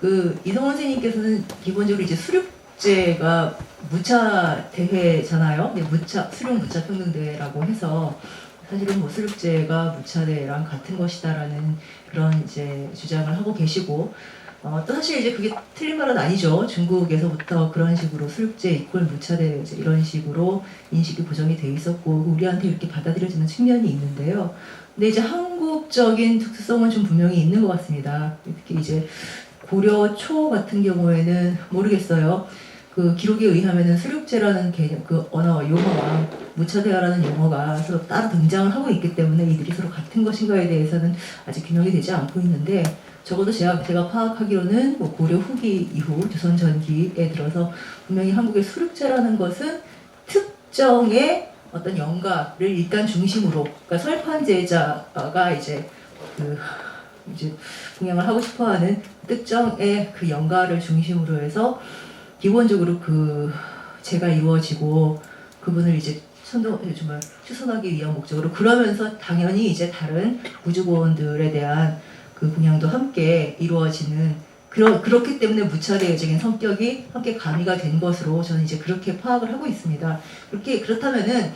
그 이성훈 스님께서는 기본적으로 이제 수륙제가 무차 대회잖아요. 수륙 무차 평등대회라고 해서 사실은 뭐 수륙제가 무차대회랑 같은 것이다라는 그런 이제 주장을 하고 계시고 또 사실 이제 그게 틀린 말은 아니죠. 중국에서부터 그런 식으로 수륙제 이퀄 무차대회 이제 이런 식으로 인식이 고정이 돼 있었고 우리한테 이렇게 받아들여지는 측면이 있는데요. 근데 이제 한국적인 특수성은 좀 분명히 있는 것 같습니다. 특히 이제 고려 초 같은 경우에는 모르겠어요. 그 기록에 의하면은 수륙제라는 개념, 그 언어 용어가 무차대화라는 용어가 서로 따로 등장을 하고 있기 때문에 이들이 서로 같은 것인가에 대해서는 아직 규명이 되지 않고 있는데 적어도 제가 파악하기로는 뭐 고려 후기 이후 조선 전기에 들어서 분명히 한국의 수륙제라는 것은 특정의 어떤 영가를 일단 중심으로, 그러니까 설판제자가 이제 이제 공양을 하고 싶어하는 특정의 그 영가를 중심으로 해서 기본적으로 그 제가 이루어지고 그분을 이제 정말 추선하기 위한 목적으로 그러면서 당연히 이제 다른 무주고원들에 대한 그 공양도 함께 이루어지는 그렇기 때문에 무차대회적인 성격이 함께 가미가 된 것으로 저는 이제 그렇게 파악을 하고 있습니다. 그렇다면은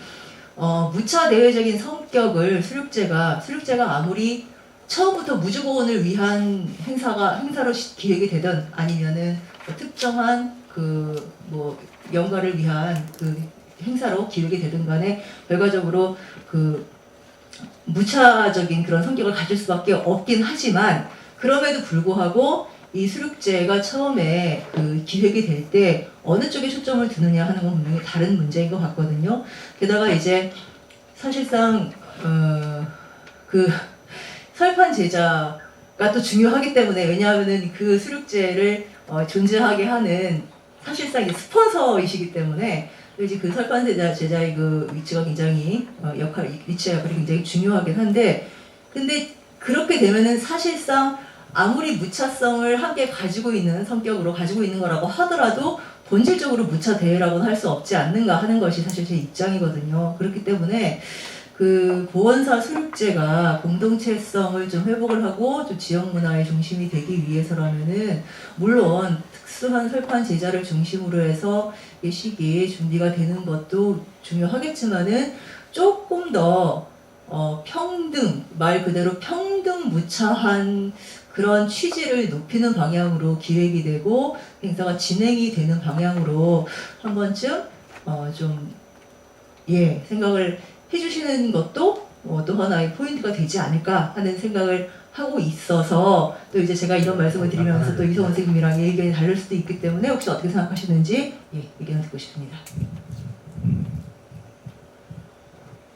무차대회적인 성격을 수륙제가 아무리 처음부터 무주고원을 위한 행사로 기획이 되든 아니면은 특정한 그 뭐 영가를 위한 그 행사로 기획이 되든 간에 결과적으로 그 무차적인 그런 성격을 가질 수밖에 없긴 하지만 그럼에도 불구하고 이 수륙제가 처음에 그 기획이 될 때 어느 쪽에 초점을 두느냐 하는 건 분명히 다른 문제인 것 같거든요. 게다가 이제 사실상 그 설판 제자가 또 중요하기 때문에 왜냐하면은 그 수륙제를 존재하게 하는 사실상 스폰서이시기 때문에 이제 그 설판 제자의 그 위치가 굉장히 위치와 역할이 굉장히 중요하긴 한데 근데 그렇게 되면은 사실상 아무리 무차성을 함께 가지고 있는 성격으로 가지고 있는 거라고 하더라도 본질적으로 무차 대회라고는 할 수 없지 않는가 하는 것이 사실 제 입장이거든요. 그렇기 때문에 그 보원사 수륙제가 공동체성을 좀 회복을 하고 좀 지역 문화의 중심이 되기 위해서라면은 물론 특수한 설판 제자를 중심으로 해서 이 시기 준비가 되는 것도 중요하겠지만은 조금 더 평등, 말 그대로 평등 무차한 그런 취지를 높이는 방향으로 기획이 되고 행사가 진행이 되는 방향으로 한 번쯤 생각을 해주시는 것도 또 하나의 포인트가 되지 않을까 하는 생각을 하고 있어서 또 이제 제가 이런 말씀을 드리면서 또 이성훈 선생님이랑 의견이 다를 수도 있기 때문에 혹시 어떻게 생각하시는지 의견을 듣고 싶습니다.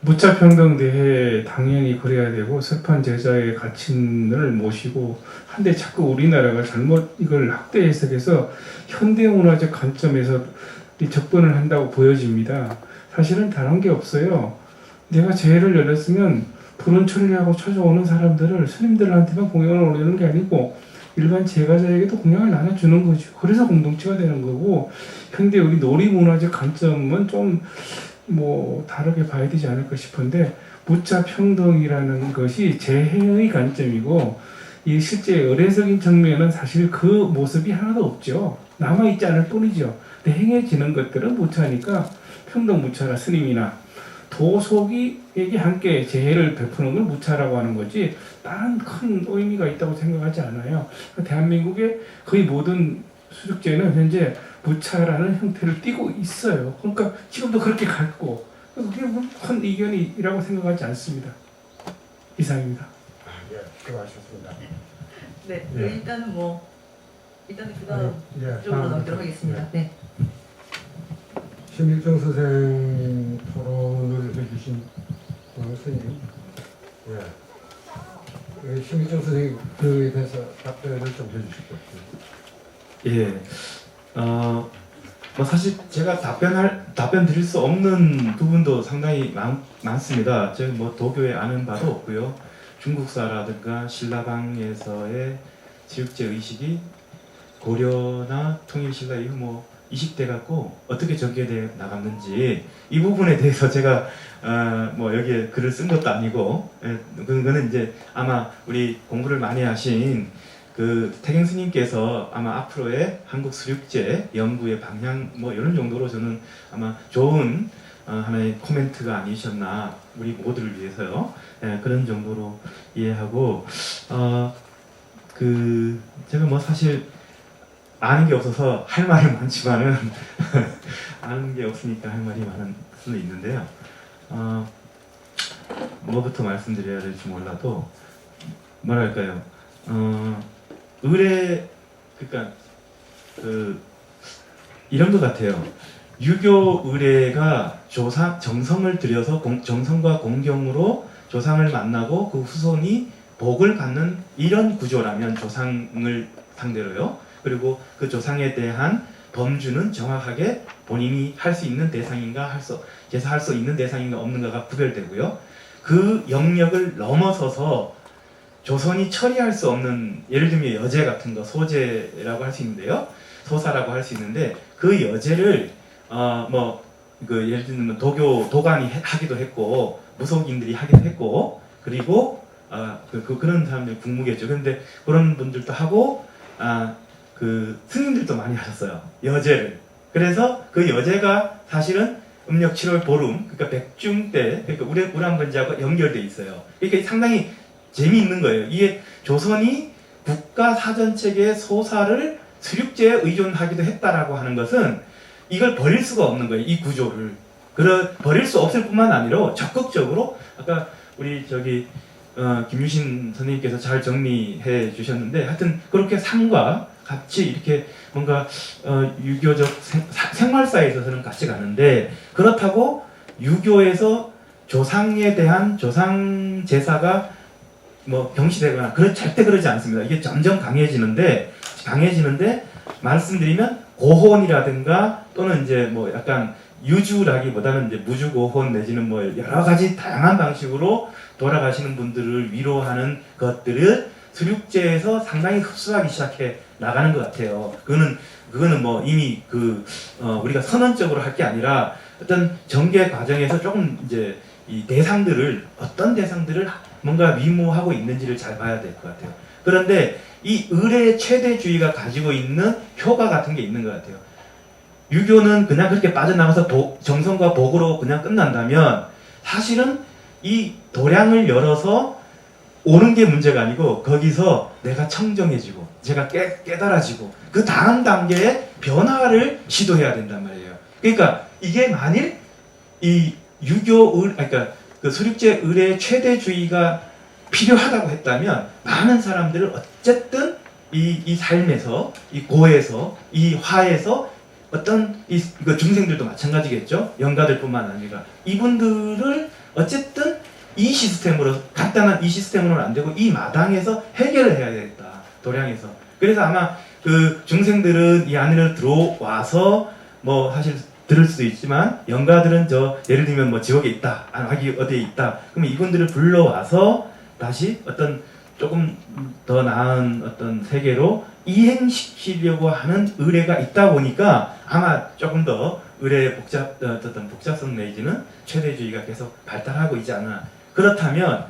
무차평등대회 당연히 그래야 되고 설판 제자의 가치를 모시고 한데 자꾸 우리나라가 잘못 이걸 학대 해석해서 현대문화적 관점에서 접근을 한다고 보여집니다. 사실은 다른 게 없어요. 내가 제회를 열었으면 불운 처리하고 찾아오는 사람들을 스님들한테만 공양을 올리는 게 아니고 일반 제가자에게도 공양을 나눠주는 거죠. 그래서 공동체가 되는 거고 현대 우리 놀이문화적 관점은 좀 다르게 봐야 되지 않을까 싶은데 무차평등이라는 것이 제해의 관점이고 이 실제 의례적인 정면은 사실 그 모습이 하나도 없죠. 남아있지 않을 뿐이죠. 근데 행해지는 것들은 무차니까 평등 무차나 스님이나 도속이에게 함께 제해를 베푸는 걸 무차라고 하는 거지 다른 큰 의미가 있다고 생각하지 않아요. 대한민국의 거의 모든 수족제는 현재 무차라는 형태를 띠고 있어요. 그러니까 지금도 그렇게 갔고 그게 큰 이견이라고 생각하지 않습니다. 이상입니다. 수고하셨습니다. 네, 예. 일단은 그 다음 쪽으로 넘도록 하겠습니다. 네. 심일정 선생 토론을 해주신 선생님, 심일정 선생님 그에 대해서 답변을 좀 해주실 것 같아요. 예, 뭐 사실 제가 답변 드릴 수 없는 부분도 상당히 많습니다. 제가 뭐 도교에 아는 바도 없고요. 중국사라든가 신라방에서의 지육제 의식이 고려나 통일신라 이후 뭐 20대 갖고 어떻게 전개되어 나갔는지 이 부분에 대해서 제가 뭐 여기에 글을 쓴 것도 아니고 그거는 이제 아마 우리 공부를 많이 하신 그 태경 스님께서 아마 앞으로의 한국 수륙제 연구의 방향 뭐 이런 정도로 저는 아마 좋은 하나의 코멘트가 아니셨나 우리 모두를 위해서요. 그런 정도로 이해하고 그 제가 뭐 사실 아는 게 없어서 할 말이 많지만은 아는 게 없으니까 할 말이 많을 수도 있는데요. 뭐부터 말씀드려야 될지 몰라도 뭐랄까요. 의뢰 그러니까 그 이런 것 같아요. 유교 의뢰가 정성을 들여서 정성과 공경으로 조상을 만나고 그 후손이 복을 받는 이런 구조라면 조상을 상대로요. 그리고 그 조상에 대한 범주는 정확하게 본인이 할 수 있는 대상인가 제사할 수 있는 대상인가 없는가가 구별되고요. 그 영역을 넘어서서 조선이 처리할 수 없는 예를 들면 여제 같은 거 소제라고 할 수 있는데요. 소사라고 할 수 있는데 그 여제를 그 예를 들면 도관이 하기도 했고 무속인들이 하기도 했고 그리고 그런 사람들이 국무겠죠. 그런데 그런 분들도 하고 그 스님들도 많이 하셨어요. 여제를. 그래서 그 여제가 사실은 음력 7월 보름, 그러니까 백중 때, 그러니까 우람번지하고 연결돼 있어요. 그러니까 상당히 재미있는 거예요. 이게 조선이 국가 사전 체계의 소사를 수륙제에 의존하기도 했다라고 하는 것은 이걸 버릴 수가 없는 거예요. 이 구조를. 버릴 수 없을 뿐만 아니라 적극적으로 아까 우리 김유신 선생님께서 잘 정리해 주셨는데 하여튼 그렇게 삶과 같이 이렇게 뭔가 유교적 생활사에 있어서는 같이 가는데 그렇다고 유교에서 조상에 대한 조상 제사가 뭐 병시되거나 절대 그러지 않습니다. 이게 점점 강해지는데 말씀드리면 고혼이라든가 또는 이제 뭐 약간 유주라기보다는 이제 무주고혼 내지는 뭐 여러 가지 다양한 방식으로 돌아가시는 분들을 위로하는 것들을 수륙제에서 상당히 흡수하기 시작해 나가는 것 같아요. 그거는 뭐 이미 우리가 선언적으로 할 게 아니라 어떤 전개 과정에서 조금 이제 이 어떤 대상들을 뭔가 위무하고 있는지를 잘 봐야 될 것 같아요. 그런데 이 의례 최대주의가 가지고 있는 효과 같은 게 있는 것 같아요. 유교는 그냥 그렇게 빠져나가서 정성과 복으로 그냥 끝난다면 사실은 이 도량을 열어서 오는 게 문제가 아니고 거기서 내가 청정해지고 제가 깨달아지고 그 다음 단계의 변화를 시도해야 된단 말이에요. 그러니까 이게 만일 이 그러니까 그 수륙제 의례 최대주의가 필요하다고 했다면 많은 사람들을 어쨌든 이 삶에서 이 고에서 이 화에서 어떤 그 중생들도 마찬가지겠죠. 영가들뿐만 아니라 이분들을 어쨌든 이 시스템으로 간단한 이 시스템으로는 안 되고 이 마당에서 해결을 해야 되겠다. 도량에서. 그래서 아마 그 중생들은 이 안으로 들어와서 뭐 사실 들을 수도 있지만 영가들은 예를 들면 뭐 지옥에 있다, 아기 어디에 있다. 그러면 이분들을 불러와서 다시 어떤 조금 더 나은 어떤 세계로 이행시키려고 하는 의례가 있다 보니까 아마 조금 더 의례의 어떤 복잡성 내지는 최대주의가 계속 발달하고 있지 않나. 그렇다면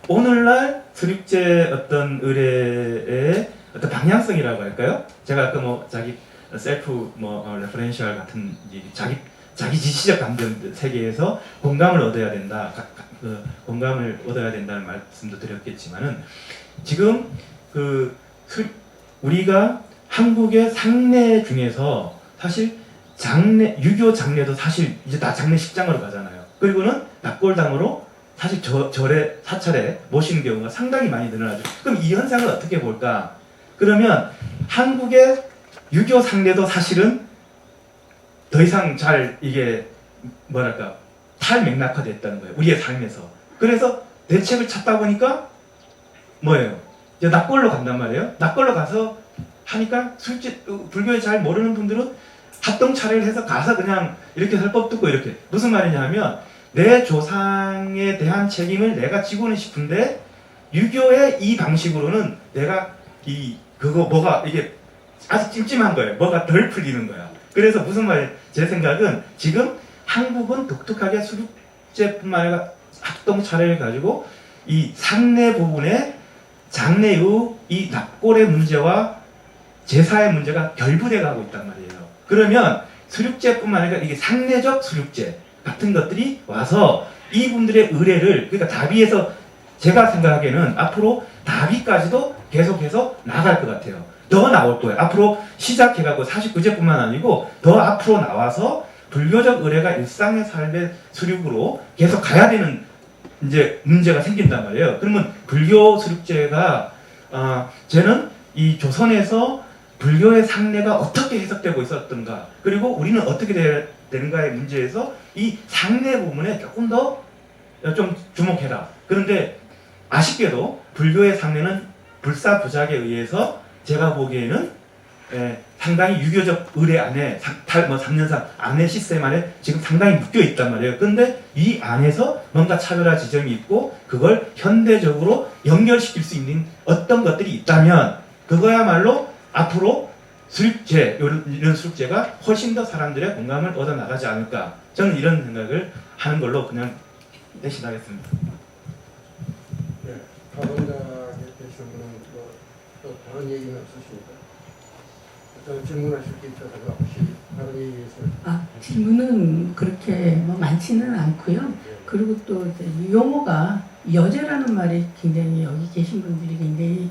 오늘날 수륙제 어떤 의례의 어떤 방향성이라고 할까요? 제가 아까 뭐 자기 셀프 레퍼런셜 같은 자기 지시적 감정 세계에서 공감을 얻어야 된다. 공감을 얻어야 된다는 말씀도 드렸겠지만은 지금 우리가 한국의 상례 중에서 사실 유교 장례도 사실 이제 다 장례식장으로 가잖아요. 그리고는 납골당으로 사실 절에 사찰에 모시는 경우가 상당히 많이 늘어나죠. 그럼 이 현상을 어떻게 볼까? 그러면 한국의 유교 상례도 사실은 더 이상 잘 이게 탈맥락화됐다는 거예요. 우리의 삶에서. 그래서 대책을 찾다 보니까 뭐예요? 이제 납골로 간단 말이에요. 납골로 가서 하니까 불교에 잘 모르는 분들은 합동차례를 해서 가서 그냥 이렇게 설 법 듣고 이렇게 무슨 말이냐면 내 조상에 대한 책임을 내가 지고는 싶은데 유교의 이 방식으로는 내가 그거 뭐가 이게 아주 찜찜한 거예요. 뭐가 덜 풀리는 거야. 그래서 무슨 말이에요? 제 생각은 지금 한국은 독특하게 수륙제뿐만 아니라 합동차례를 가지고 이 상례 부분에 장례 후 이 납골의 문제와 제사의 문제가 결부돼 가고 있단 말이에요. 그러면 수륙제뿐만 아니라 이게 상례적 수륙제 같은 것들이 와서 이분들의 의례를 그러니까 다비에서 제가 생각하기에는 앞으로 다비까지도 계속해서 나갈 것 같아요. 더 나올 거예요. 앞으로 시작해가고 49제뿐만 아니고 더 앞으로 나와서 불교적 의례가 일상의 삶의 수륙으로 계속 가야 되는 이제 문제가 생긴단 말이에요. 그러면 불교 수륙제가 저는 이 조선에서 불교의 상례가 어떻게 해석되고 있었던가 그리고 우리는 어떻게 되는가의 문제에서 이 상례 부분에 조금 더 좀 주목해라. 그런데 아쉽게도 불교의 상례는 불사부작에 의해서 제가 보기에는 상당히 유교적 의례 안에 3년상 안에 시스템 안에 지금 상당히 묶여 있단 말이에요. 그런데 이 안에서 뭔가 차별화 지점이 있고 그걸 현대적으로 연결시킬 수 있는 어떤 것들이 있다면 그거야말로 앞으로 수륙제 이런 수륙제가 훨씬 더 사람들의 공감을 얻어 나가지 않을까 저는 이런 생각을 하는 걸로 그냥 대신하겠습니다. 네, 파동자께서 또 다른 얘기는 없으십니까? 또 질문하실 게 있어서 혹시 다른 얘기 있어요? 질문은 그렇게 뭐 많지는 않고요. 그리고 또 이제 용어가 여제라는 말이 굉장히 여기 계신 분들이 굉장히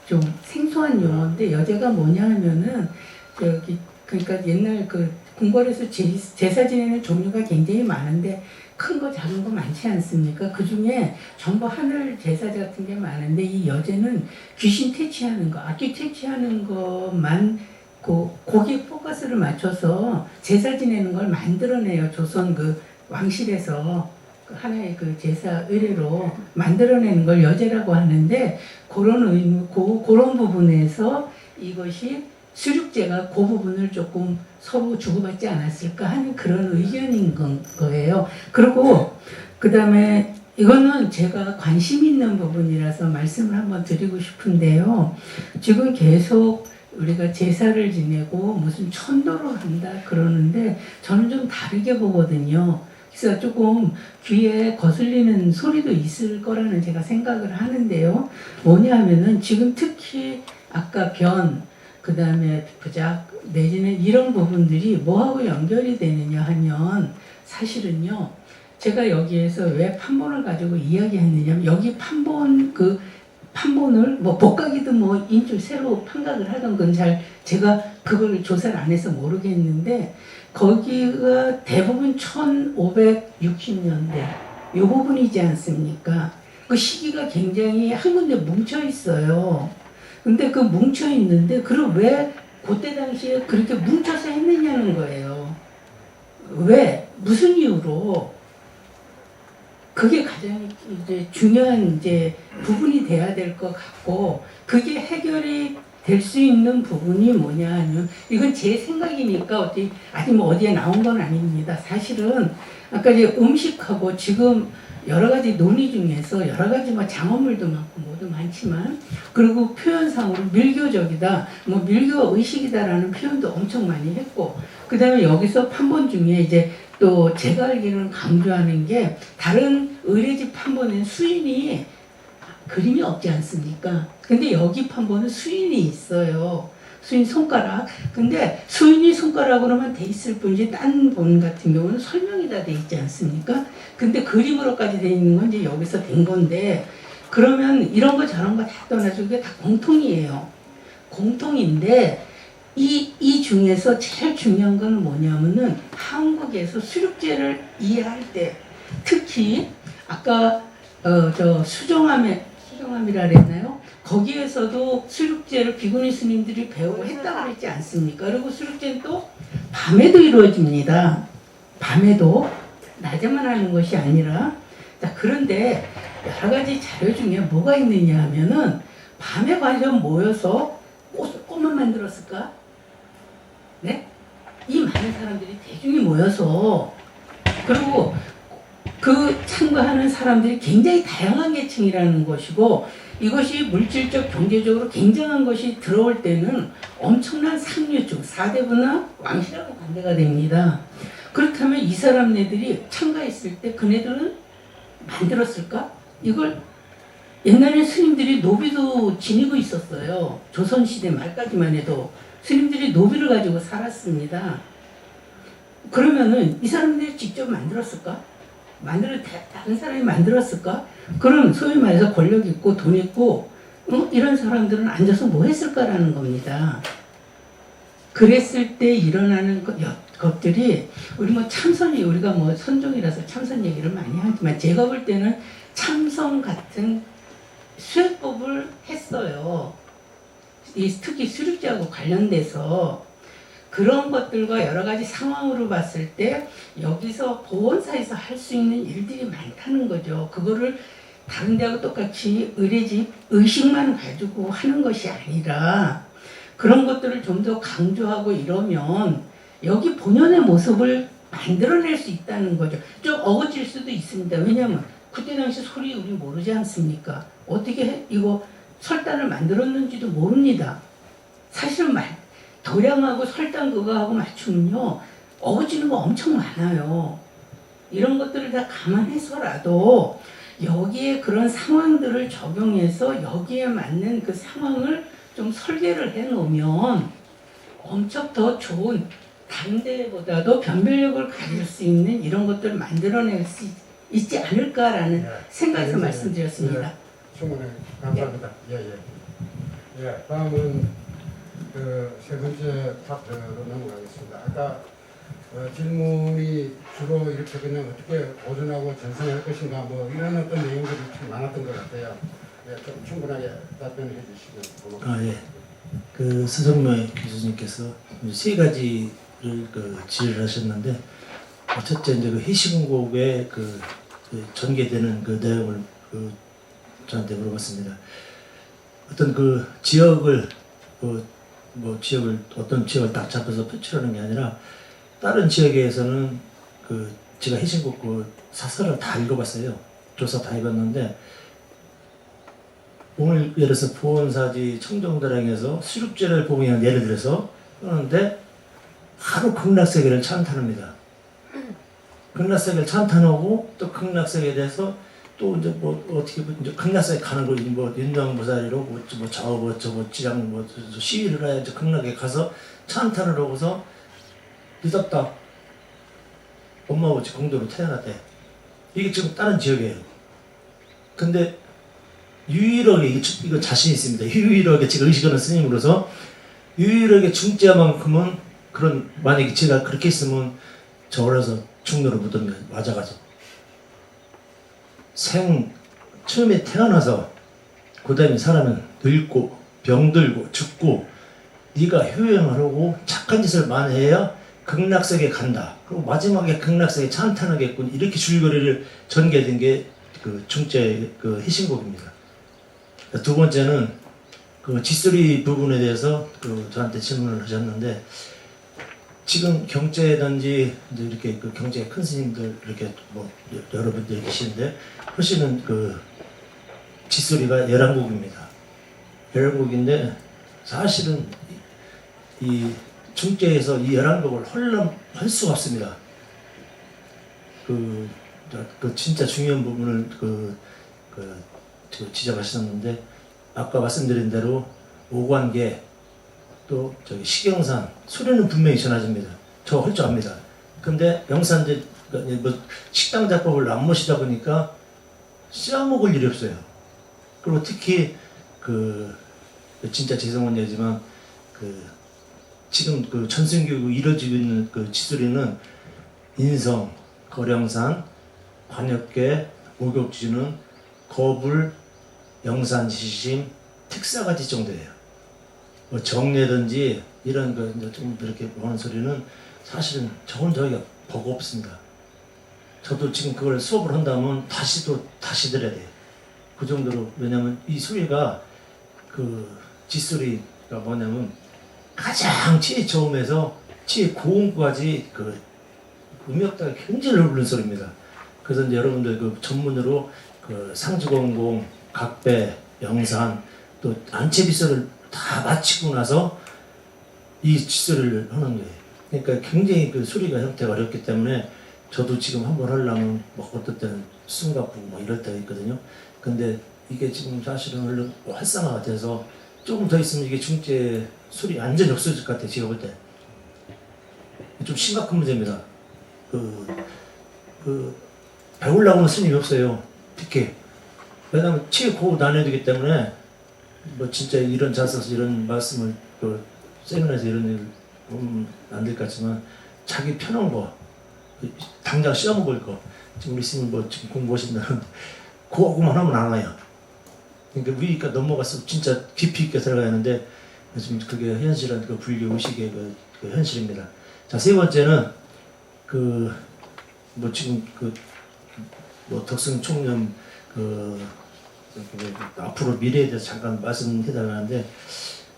좀 생소한 용어인데 여제가 뭐냐 하면은 그러니까 옛날 그 궁궐에서 제사 지내는 종류가 굉장히 많은데 큰 거 작은 거 많지 않습니까? 그 중에 전부 하늘 제사 같은 게 많은데 이 여제는 귀신 퇴치하는 거, 악귀 퇴치하는 것만 거기에 포커스를 맞춰서 제사 지내는 걸 만들어내요. 조선 그 왕실에서 하나의 그 제사 의례로 만들어내는 걸 여제라고 하는데 그런 의미, 그런 부분에서 이것이 수륙제가 그 부분을 조금 서로 주고받지 않았을까 하는 그런 의견인 거예요. 그리고 그 다음에 이거는 제가 관심 있는 부분이라서 말씀을 한번 드리고 싶은데요. 지금 계속 우리가 제사를 지내고 무슨 천도를 한다 그러는데 저는 좀 다르게 보거든요. 그래서 조금 귀에 거슬리는 소리도 있을 거라는 제가 생각을 하는데요. 뭐냐 하면은 지금 특히 아까 그 다음에 부작 내지는 이런 부분들이 뭐하고 연결이 되느냐 하면 사실은요. 제가 여기에서 왜 판본을 가지고 이야기했느냐면 여기 판본을 뭐 복각이든 뭐 인줄 새로 판각을 하던 건 잘 제가 그걸 조사를 안 해서 모르겠는데 거기가 대부분 1560년대 요 부분이지 않습니까? 그 시기가 굉장히 한 군데 뭉쳐 있어요. 근데 그 뭉쳐 있는데 그럼 왜 그때 당시에 그렇게 뭉쳐서 했느냐는 거예요. 왜? 무슨 이유로? 그게 가장 이제 중요한 이제 부분이 돼야 될 것 같고 그게 해결이 될 수 있는 부분이 뭐냐 하면 이건 제 생각이니까 아직 뭐 어디에 나온 건 아닙니다. 사실은 아까 이제 음식하고 지금 여러 가지 논의 중에서 여러 가지 뭐 장어물도 많고 뭐도 많지만 그리고 표현상으로 밀교적이다, 뭐 밀교 의식이다라는 표현도 엄청 많이 했고 그 다음에 여기서 판본 중에 이제 또 제가 알기로는 강조하는 게 다른 의례집 판본엔 수인이 그림이 없지 않습니까? 근데 여기 판본은 수인이 있어요. 수인 손가락. 근데 수인이 손가락으로만 돼 있을 뿐이지 딴 본 같은 경우는 설명이 다 돼 있지 않습니까? 근데 그림으로까지 돼 있는 건 이제 여기서 된 건데 그러면 이런 거 저런 거 다 떠나서 그게 다 공통이에요. 공통인데 이 중에서 제일 중요한 건 뭐냐면은 한국에서 수륙제를 이해할 때 특히 아까 수정함이라 그랬나요? 거기에서도 수륙제를 비구니 스님들이 배우고 했다고 그랬지 않습니까? 그리고 수륙제는 또 밤에도 이루어집니다. 밤에도 낮에만 하는 것이 아니라 자 그런데 여러 가지 자료 중에 뭐가 있느냐 하면은 밤에 과연 모여서 꽃만 만들었을까? 네? 이 많은 사람들이 대중이 모여서 그리고 그 참가하는 사람들이 굉장히 다양한 계층이라는 것이고 이것이 물질적 경제적으로 굉장한 것이 들어올 때는 엄청난 상류층 4대 문화 왕실하고 관계가 됩니다. 그렇다면 이 사람네들이 참가했을 때 그네들은 만들었을까? 이걸 옛날에 스님들이 노비도 지니고 있었어요. 조선시대 말까지만 해도 스님들이 노비를 가지고 살았습니다. 그러면은 이 사람들이 직접 만들었을까? 다른 사람이 만들었을까? 그럼 소위 말해서 권력 있고 돈 있고 이런 사람들은 앉아서 뭐 했을까라는 겁니다. 그랬을 때 일어나는 것들이 우리 뭐 참선이 우리가 뭐 선종이라서 참선 얘기를 많이 하지만 제가 볼 때는 참선 같은 수행법을 했어요. 특히 수륙제하고 관련돼서 그런 것들과 여러 가지 상황으로 봤을 때 여기서 보건사에서 할 수 있는 일들이 많다는 거죠. 그거를 다른 데하고 똑같이 의례집 의식만 가지고 하는 것이 아니라 그런 것들을 좀 더 강조하고 이러면 여기 본연의 모습을 만들어낼 수 있다는 거죠. 좀 어거질 수도 있습니다. 왜냐하면 그때 당시 소리 우리 모르지 않습니까? 어떻게 이거 설단을 만들었는지도 모릅니다. 사실은 도량하고 설단 그거하고 맞추면요 어거지는 거 엄청 많아요. 이런 것들을 다 감안해서라도 여기에 그런 상황들을 적용해서 여기에 맞는 그 상황을 좀 설계를 해놓으면 엄청 더 좋은 다른 데보다도 변별력을 가질 수 있는 이런 것들을 만들어낼 수 있지 않을까라는 생각에서 말씀드렸습니다. 충분히 감사합니다. 예, 다음은 그 세 번째 파트로 넘어가겠습니다. 아까 질문이 주로 이렇게 그냥 어떻게 보존하고 전승할 것인가 뭐 이런 어떤 내용들이 참 많았던 것 같아요. 예, 좀 충분하게 답변해 주시면 고맙습니다. 예. 그 서정묘 교수님께서 세 가지를 질의를 하셨는데 첫째 이제 그 해신국의 그 전개되는 그 내용을 저한테 물어봤습니다. 어떤 그 지역을 어떤 지역을 딱 잡아서 표출하는 게 아니라 다른 지역에서는 제가 해신국 사설을 다 읽어봤어요. 조사 다 해봤는데 오늘 예를 들어서 보원사지 청정도량에서 수륙제를 보면 예를 들어서 하는데 하루 극락세계를 찬탄합니다. 극락세계를 찬탄하고 또 극락세계에 대해서 또 이제 뭐 어떻게 이제 극락세계 가는 거 뭐 윤정보살이로 뭐 저거 지장 뭐 시위를 해야 이제 극락에 가서 찬탄을 하고서 늦었다. 엄마 아버지 공도로 태어났대. 이게 지금 다른 지역이에요. 근데 유일하게 이거 자신 있습니다. 유일하게 제가 의식하는 스님으로서 유일하게 중재만큼은 그런 만약에 제가 그렇게 했으면 저 어려서 중로로 묻으면 맞아가지고 처음에 태어나서 그 다음에 사람은 늙고 병들고 죽고 네가 효행을 하고 착한 짓을 많이 해야 극락세계에 간다. 그리고 마지막에 극락세계에 찬탄하겠군. 이렇게 줄거리를 전개된 게 그 중재 그 해신곡입니다. 두 번째는 그 짓소리 부분에 대해서 저한테 질문을 하셨는데 지금 경제든지 이제 이렇게 그 경제 큰 스님들 이렇게 뭐 여러분들 계시는데 하시는 그 짓소리가 11곡입니다. 11곡인데 사실은 이 중재에서 이 11곡을 할 수가 없습니다. 그 진짜 중요한 부분을 지적하셨는데 아까 말씀드린 대로 오관계 또 저기 식경산 소리는 분명히 전해집니다. 저 할 줄 압니다. 근데 영산제 뭐 식당 작법을 안 모시다 보니까 씌워먹을 일이 없어요. 그리고 특히 진짜 죄송한 얘기지만 지금 전승교육이 이루어지고 있는 짓소리는 인성, 거령산, 관역계, 목욕지는 거불, 영산지심, 특사가지 정도예요. 뭐 정례든지 이런 좀 이렇게 하는 소리는 사실은 저희가 버겁습니다. 저도 지금 그걸 수업을 한다면 다시 들어야 돼요. 그 정도로. 왜냐면 이 소리가 짓소리가 뭐냐면 가장 제일 처음에서 치 고음까지 그 음역대가 굉장히 넓은 소리입니다. 그래서 이제 여러분들 그 전문으로 그 상주공공, 각배, 영산 또 안채비소를 다 마치고 나서 이 칫소리를 하는 거예요. 그러니까 굉장히 그 소리가 형태가 어렵기 때문에 저도 지금 한번 하려면 뭐 어떨 때는 숨가쁘고 뭐 이럴 때가 있거든요. 근데 이게 지금 사실은 얼른 활성화가 돼서 조금 더 있으면 이게 중재 소리 완전히 없어질 것 같아요. 제가 볼 때. 좀 심각한 문제입니다. 배우려고 하는 스님이 없어요. 특히. 왜냐하면 치고 나눠야 되기 때문에 뭐 진짜 이런 자세에서 이런 말씀을 또 세미나에서 이런 일 안 될 것 같지만 자기 편한 거 당장 시험을 거 지금 우리 스님 뭐 지금 공부하신다는 그거만 하면 안 와요. 그러니까 위니까 넘어가서 진짜 깊이 있게 들어가야 하는데 지금 그게 현실은 그 불교 의식의 그 현실입니다. 자, 세 번째는 뭐 지금 뭐 덕성 총련 앞으로 미래에 대해서 잠깐 말씀해달라는데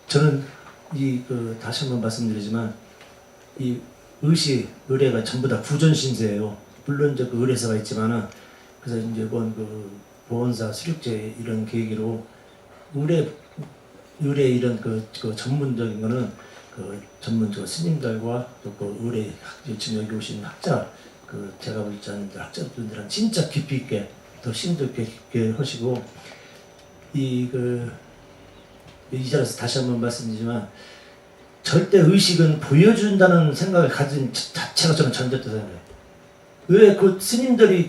저는 다시 한번 말씀드리지만 이 의례가 전부 다 구전 신세예요. 물론 이제 그 의례사가 있지만은 그래서 이제 이번 보원사 수륙제 이런 계기로 의례 이런 그 전문적인 거는 전문적 스님들과 또 의례 지금 여기 오신 학자 제가 볼 때는 학자분들은 진짜 깊이 있게 더 심도 있게 하시고 이 자리에서 다시 한번 말씀드리지만 절대 의식은 보여준다는 생각을 가진 자체가 저는 전제됐다고 생각해요. 왜 그 스님들이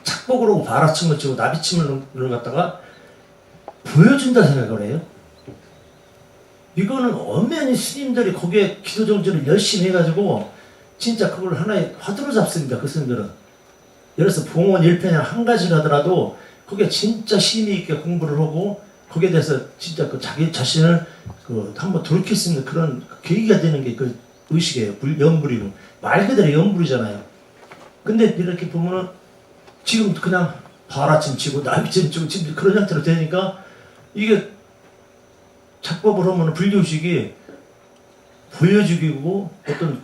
착복으로 바라침을 치고 나비침을 갖다가 보여준다 생각을 해요? 이거는 엄연히 스님들이 거기에 기도 정진을 열심히 해가지고 진짜 그걸 하나의 화두로 잡습니다. 그 스님들은. 예를 들어서 봉원 1편이나 한 가지를 하더라도 그게 진짜 심의 있게 공부를 하고 거기에 대해서 진짜 자기 자신을 한번 돌이킬 수 있는 그런 계기가 되는 게 그 의식이에요. 연불이고 말 그대로 연불이잖아요. 근데 이렇게 보면은 지금 그냥 바라침 치고 나비침 치고 지금 그런 형태로 되니까 이게 착법을 하면 불교의식이 보여주기고 어떤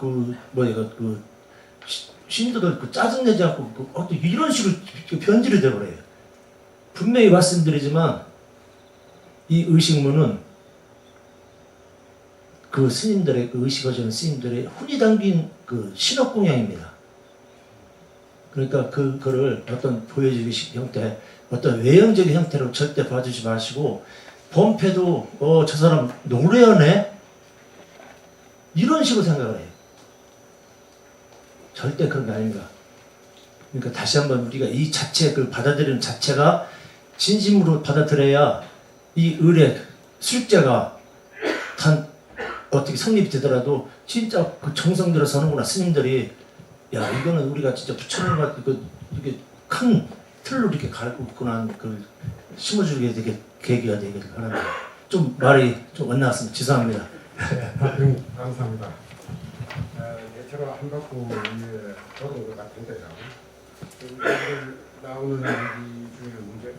신도들 짜증내지 않고 어떤 이런 식으로 변질이 되어버려요. 분명히 말씀드리지만 이 의식문은 그 스님들의 의식하시는 스님들의 훈이 담긴 신업공양입니다. 그러니까 그거를 어떤 보여주기 형태, 어떤 외형적인 형태로 절대 봐주지 마시고 범패도 저 사람 노래하네? 이런 식으로 생각을 해요. 절대 그런 게 아닙니다. 그러니까 다시 한번 우리가 이 자체 받아들이는 자체가 진심으로 받아들여야 이 의례 술제가 어떻게 성립이 되더라도 진짜 정성 들어서 하는구나. 스님들이 야 이거는 우리가 진짜 부처님 같은 이렇게 큰 틀로 이렇게 가르치거나 심어주게 되게 계기가 되길 바랍니다. 좀 말이 좀 엇나왔습니다. 죄송합니다. 감사합니다. 예처럼 한 바퀴 돌은 것 같은데요. 나오는 얘기 중에 문제.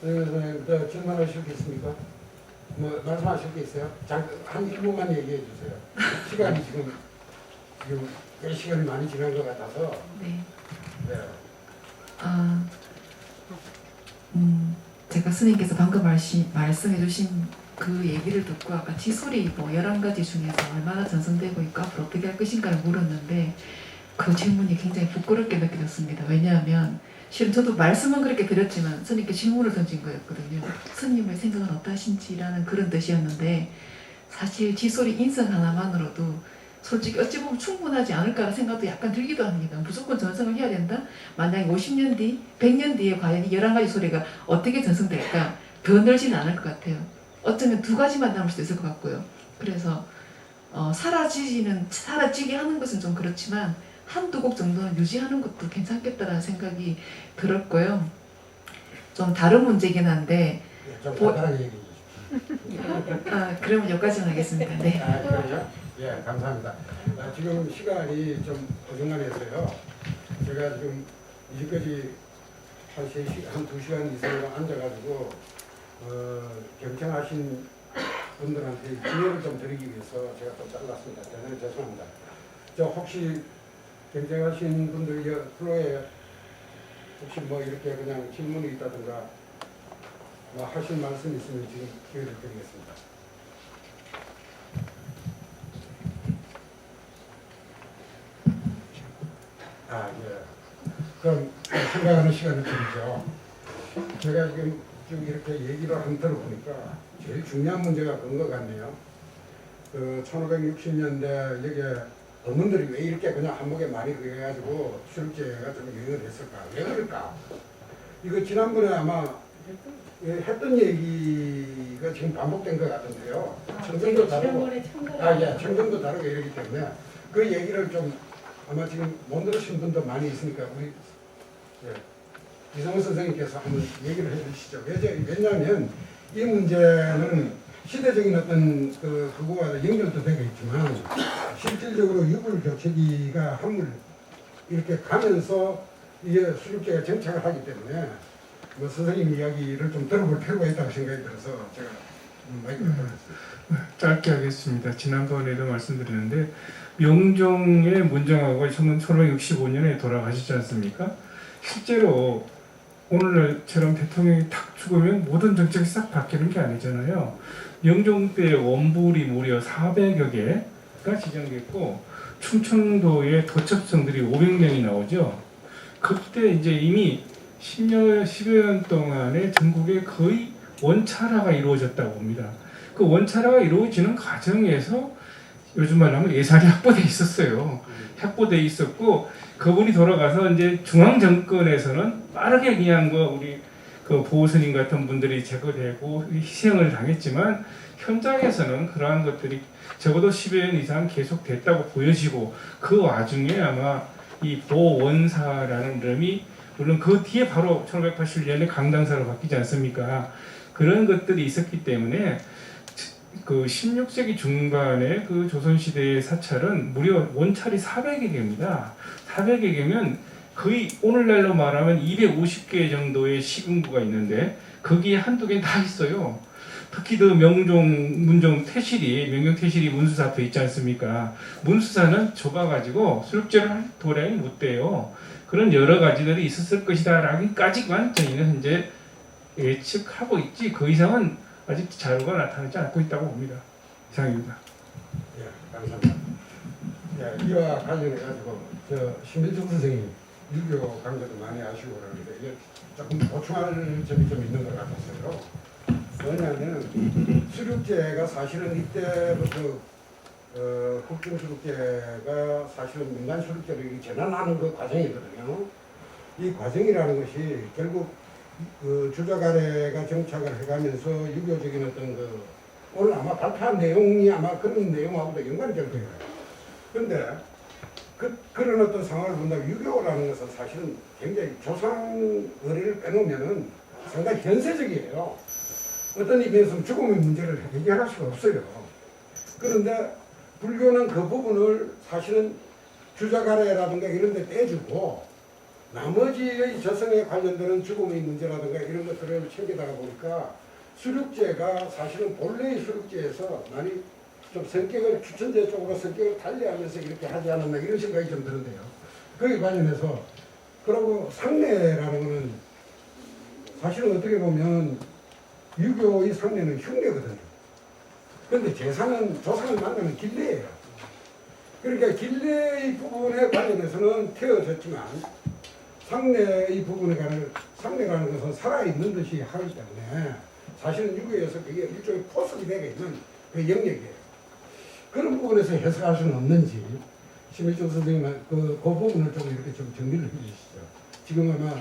선생님, 질문하실 게 있습니까? 뭐 말씀하실 게 있어요? 한 1분만 얘기해 주세요. 시간이 지금 꽤 시간이 많이 지난 것 같아서. 네. 네. 제가 스님께서 방금 말씀해 주신 그 얘기를 듣고 아까 치소리 11가지 중에서 얼마나 전승되고 있고 앞으로 어떻게 할 것인가를 물었는데 그 질문이 굉장히 부끄럽게 느껴졌습니다. 왜냐하면 실은 저도 말씀은 그렇게 드렸지만 스님께 질문을 던진 거였거든요. 스님의 생각은 어떠신지라는 그런 뜻이었는데 사실 지소리 인성 하나만으로도 솔직히 어찌 보면 충분하지 않을까라는 생각도 약간 들기도 합니다. 무조건 전승을 해야 된다? 만약에 50년 뒤, 100년 뒤에 과연 이 11가지 소리가 어떻게 전승될까? 더 늘지는 않을 것 같아요. 어쩌면 2가지만 남을 수도 있을 것 같고요. 그래서 사라지게 하는 것은 좀 그렇지만 한두 곡 정도는 유지하는 것도 괜찮겠다라는 생각이 들었고요. 좀 다른 문제긴 한데 좀 간단하게 얘기해 주십시오. 그러면 여기까지만 하겠습니다. 네. 그래요? 예, 감사합니다. 지금 시간이 좀 어중간해서요. 제가 지금 이제까지 한 2시간 이상 앉아가지고 경청하신 분들한테 기회를 좀 드리기 위해서 제가 좀 잘랐습니다. 대단히 죄송합니다. 저 혹시 경쟁하신 분들 프로에 혹시 뭐 이렇게 그냥 질문이 있다든가 뭐 하실 말씀 있으면 지금 기회를 드리겠습니다. 예. 그럼 생각하는 시간을 드리죠. 제가 지금 쭉 이렇게 얘기를 한번 들어보니까 제일 중요한 문제가 그런 것 같네요. 그 1560년대 여기에 어른들이 왜 이렇게 그냥 한목에 많이 그래가지고 수륙제가 좀 유행을 했을까? 왜 그럴까? 이거 지난번에 아마 했던 얘기가 지금 반복된 것 같은데요. 청정도 다르고, 청정도 다르고 이러기 때문에 그 얘기를 좀 아마 지금 못 들으신 분도 많이 있으니까 우리 이성훈 선생님께서 한번 얘기를 해주시죠. 왜냐하면 이 문제는 시대적인 어떤 그거와 연결도 되어 있지만 실질적으로 유불 교체기가 한물 이렇게 가면서 이게 수륙제가 정착을 하기 때문에 뭐 선생님 이야기를 좀 들어볼 필요가 있다고 생각이 들어서 제가 마이크를 돌렸습니다. 짧게 하겠습니다. 지난번에도 말씀드렸는데 명종의 문정하고 1565년에 돌아가시지 않습니까? 실제로 오늘날처럼 대통령이 탁 죽으면 모든 정책이 싹 바뀌는 게 아니잖아요. 명종 때 원불이 무려 400여 개가 지정됐고 충청도의 도첩성들이 500명이 나오죠. 그때 이제 이미 10여 년 동안에 전국에 거의 원차라가 이루어졌다고 봅니다. 그 원차라가 이루어지는 과정에서 요즘 말로 하면 예산이 확보돼 있었어요. 확보돼 있었고 그분이 돌아가서 이제 중앙 정권에서는 빠르게 그냥 우리 그 보호스님 같은 분들이 제거되고 희생을 당했지만 현장에서는 그러한 것들이 적어도 10여 년 이상 계속됐다고 보여지고 그 와중에 아마 이 보원사라는 이름이 물론 그 뒤에 바로 1581년에 강당사로 바뀌지 않습니까? 그런 것들이 있었기 때문에 그 16세기 중반에 그 조선시대의 사찰은 무려 원찰이 400여 개입니다. 400여 개면 거의 오늘날로 말하면 250개 정도의 시군구가 있는데 거기에 한두 개는 다 있어요. 특히 그 문종 태실이 명경 태실이 문수사 앞에 있지 않습니까? 문수사는 좁아가지고 수륙제를 할 도량이 못 돼요. 그런 여러 가지들이 있었을 것이다라기까지만 저희는 현재 예측하고 있지 그 이상은 아직 자료가 나타나지 않고 있다고 봅니다. 이상입니다. 예, 감사합니다. 예, 이와 관련해가지고 신민정 선생님 유교 강좌도 많이 아시고 그러는데 이게 조금 보충할 점이 좀 있는 것 같았어요. 왜냐하면 수륙제가 사실은 이때부터 국정수륙제가 사실은 민간 수륙제를 전환하는 그 과정이거든요. 이 과정이라는 것이 결국 주작 아래가 정착을 해가면서 유교적인 어떤 오늘 아마 발표한 내용이 아마 그런 내용하고도 연관이 될 거예요. 그런데 그런 어떤 상황을 본다면 유교라는 것은 사실은 굉장히 조상 의례를 빼놓으면은 상당히 현세적이에요. 어떤 의미에서는 죽음의 문제를 해결할 수가 없어요. 그런데 불교는 그 부분을 사실은 주자가래라든가 이런 데 떼주고 나머지의 저성에 관련되는 죽음의 문제라든가 이런 것들을 챙기다가 보니까 수륙제가 사실은 본래의 수륙제에서 많이 좀 성격을 추천제 쪽으로 성격을 달리하면서 이렇게 하지 않았나 이런 생각이 좀 드는데요. 거기에 관련해서 그리고 상례라는 거는 사실은 어떻게 보면 유교의 상례는 흉례거든요. 그런데 제상은 조상을 만나는 길례예요. 그러니까 길례의 부분에 관련해서는 태어졌지만 상례의 부분에 관한 상례라는 것은 살아있는 듯이 하기 때문에 사실은 유교에서 그게 일종의 포석이 되어 있는 그 영역이에요. 그런 부분에서 해석할 수는 없는지 심일종 선생님은 그 부분을 좀 이렇게 좀 정리를 해주시죠. 지금 아마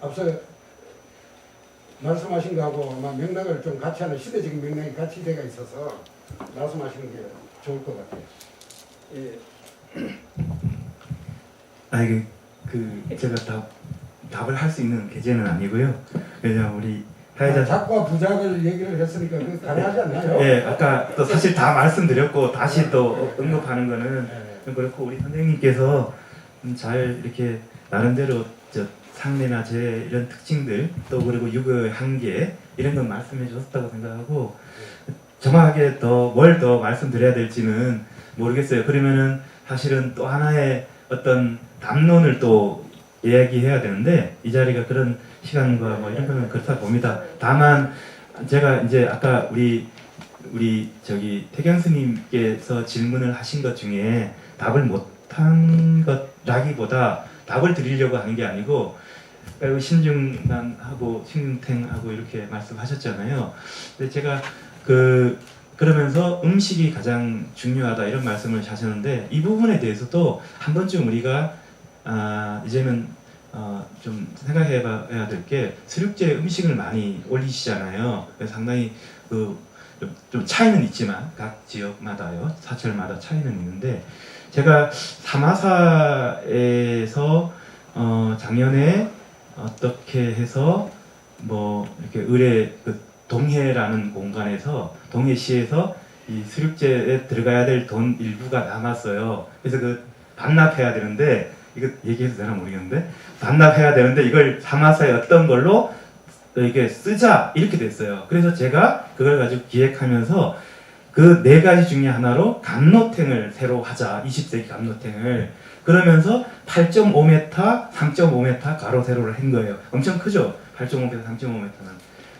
앞서 말씀하신 거하고 아마 맥락을 좀 같이 하는 시대적인 맥락이 같이 되어 있어서 말씀하시는 게 좋을 것 같아요. 예. 이게 제가 답을 할 수 있는 계제는 아니고요. 그냥 우리 사회자 작과 부작을 얘기를 했으니까 그 가능하지 않나요? 예, 아까 또 사실 다 말씀드렸고 다시 또 언급하는 거는 그렇고 우리 선생님께서 잘 이렇게 나름대로 상례나 제 이런 특징들 또 그리고 유교의 한계 이런 건 말씀해 주셨다고 생각하고 정확하게 뭘 더 말씀드려야 될지는 모르겠어요. 그러면은 사실은 또 하나의 어떤 담론을 또 이야기해야 되는데 이 자리가 그런 시간과 뭐 이런 거는 그렇다 봅니다. 다만 제가 이제 아까 우리 저기 태경 스님께서 질문을 하신 것 중에 답을 못한 것라기보다 답을 드리려고 하는 게 아니고 신중단하고 신중탱하고 이렇게 말씀하셨잖아요. 근데 제가 그러면서 음식이 가장 중요하다 이런 말씀을 하셨는데 이 부분에 대해서도 한 번쯤 우리가 이제는 좀 생각해봐야 될 게 수륙제 음식을 많이 올리시잖아요. 그래서 상당히 좀 차이는 있지만 각 지역마다요 사철마다 차이는 있는데 제가 사마사에서 작년에 어떻게 해서 뭐 이렇게 의뢰 동해라는 공간에서 동해시에서 이 수륙제에 들어가야 될 돈 일부가 남았어요. 그래서 반납해야 되는데 이거 얘기해도 되나 모르겠는데 반납해야 되는데 이걸 사마사에 어떤 걸로 이게 쓰자 이렇게 됐어요. 그래서 제가 그걸 가지고 기획하면서 그 4가지 중에 하나로 감로탱을 새로 하자. 20세기 감로탱을. 그러면서 8.5m, 3.5m 가로 세로를 한 거예요. 엄청 크죠? 8.5m, 3.5m는.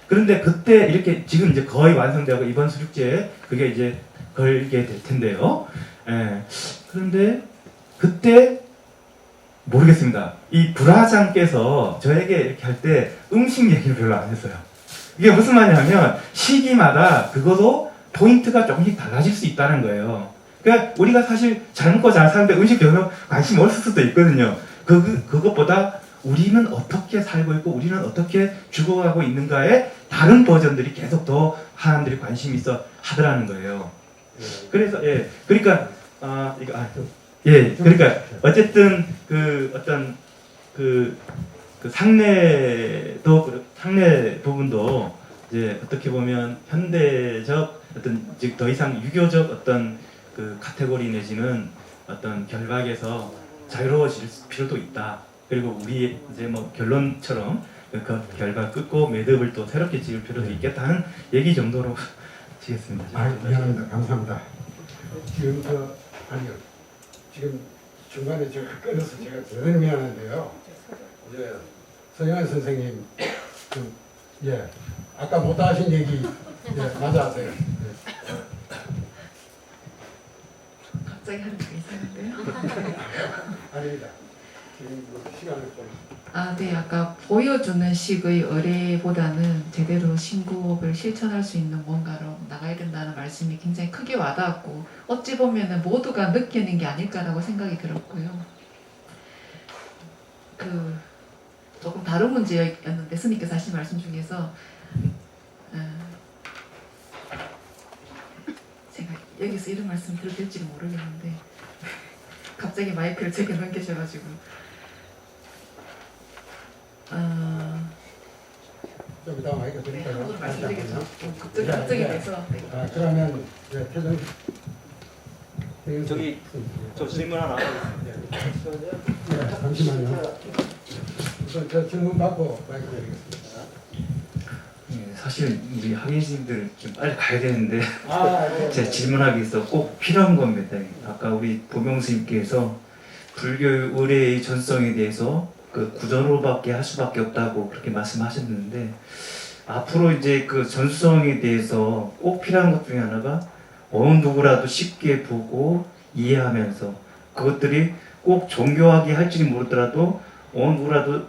그런데 그때 이렇게 지금 이제 거의 완성되고 이번 수륙제에 그게 이제 걸게 될 텐데요. 예. 그런데 그때 모르겠습니다. 이 불화장께서 저에게 이렇게 할 때 음식 얘기를 별로 안 했어요. 이게 무슨 말이냐면 시기마다 그것도 포인트가 조금씩 달라질 수 있다는 거예요. 그러니까 우리가 사실 잘 먹고 잘 사는데 음식 별로 관심이 없을 수도 있거든요. 그것보다 우리는 어떻게 살고 있고 우리는 어떻게 죽어가고 있는가에 다른 버전들이 계속 더 사람들이 관심이 있어 하더라는 거예요. 그래서 그러니까 그러니까 어쨌든 어떤 상례 부분도 이제 어떻게 보면 현대적 어떤 즉 더 이상 유교적 어떤 카테고리 내지는 어떤 결박에서 자유로워질 필요도 있다. 그리고 우리 이제 뭐 결론처럼 그 결박 끊고 매듭을 또 새롭게 지을 필요도 있겠다는 얘기 정도로 지겠습니다. 미안합니다. 감사합니다. 지금 지금 중간에 제가 끊어서 제가 대단히 미안한데요. 이제 서영환 선생님 아까 못 하신 얘기 맞아 하세요. 갑자기 하는 게 이상한데요? 아닙니다. 지금 시간을 좀. 네. 아까 보여주는 식의 의뢰보다는 제대로 신곡을 실천할 수 있는 뭔가로 나가야 된다는 말씀이 굉장히 크게 와닿았고 어찌 보면은 모두가 느끼는 게 아닐까라고 생각이 들었고요. 조금 다른 문제였는데 스님께서 하신 말씀 중에서 제가 여기서 이런 말씀 드려도 될지는 모르겠는데 갑자기 마이크를 제게 넘기셔가지고 좀 이따 마이크 드릴까요? 오늘 말씀드리겠죠. 좀 걱정이 돼서. 그러면 태정 저기 저 질문 하나. 잠시만요. 우선 저 질문 받고 마이크 드리겠습니다. 사실 우리 학예진들 좀 빨리 가야 되는데 네. 제가 질문하기 위해서 꼭 필요한 겁니다. 아까 우리 보명 스님께서 불교 의례의 전성에 대해서 구전으로밖에 할 수밖에 없다고 그렇게 말씀하셨는데 앞으로 이제 전수성에 대해서 꼭 필요한 것 중에 하나가 어느 누구라도 쉽게 보고 이해하면서 그것들이 꼭 종교하게 할지 모르더라도 어느 누구라도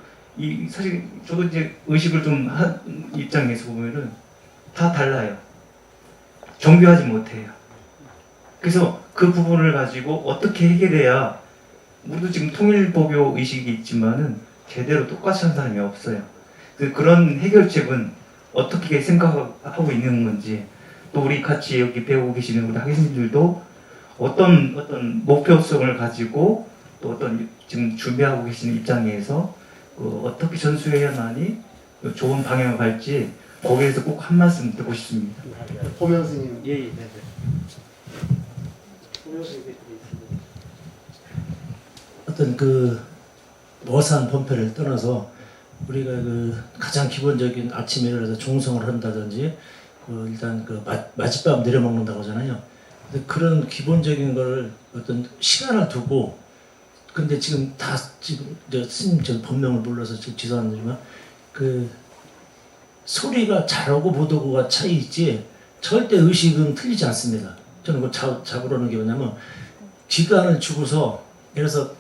사실 저도 이제 의식을 좀 한 입장에서 보면은 다 달라요. 종교하지 못해요. 그래서 그 부분을 가지고 어떻게 해결해야 우리도 지금 통일법요 의식이 있지만은 제대로 똑같이 하는 사람이 없어요. 그런 해결책은 어떻게 생각하고 있는 건지 또 우리 같이 여기 배우고 계시는 우리 학생들도 어떤 목표성을 가지고 또 어떤 지금 준비하고 계시는 입장에서 어떻게 전수해야만이 좋은 방향을 갈지 거기에서 꼭 한 말씀 듣고 싶습니다. 보명 스님. 네. 어떤 어산 본편을 떠나서 우리가 가장 기본적인 아침에 일어나서 종성을 한다든지 일단 그 맛집밥 내려먹는다고 하잖아요. 근데 그런 기본적인 걸 어떤 시간을 두고, 근데 지금 스님 저 본명을 몰라서 지금 죄송합니다만 그 소리가 잘하고 못 오고가 차이 있지 절대 의식은 틀리지 않습니다. 저는 그 잡으려는 게 뭐냐면 기간을 주고서, 예를 들어서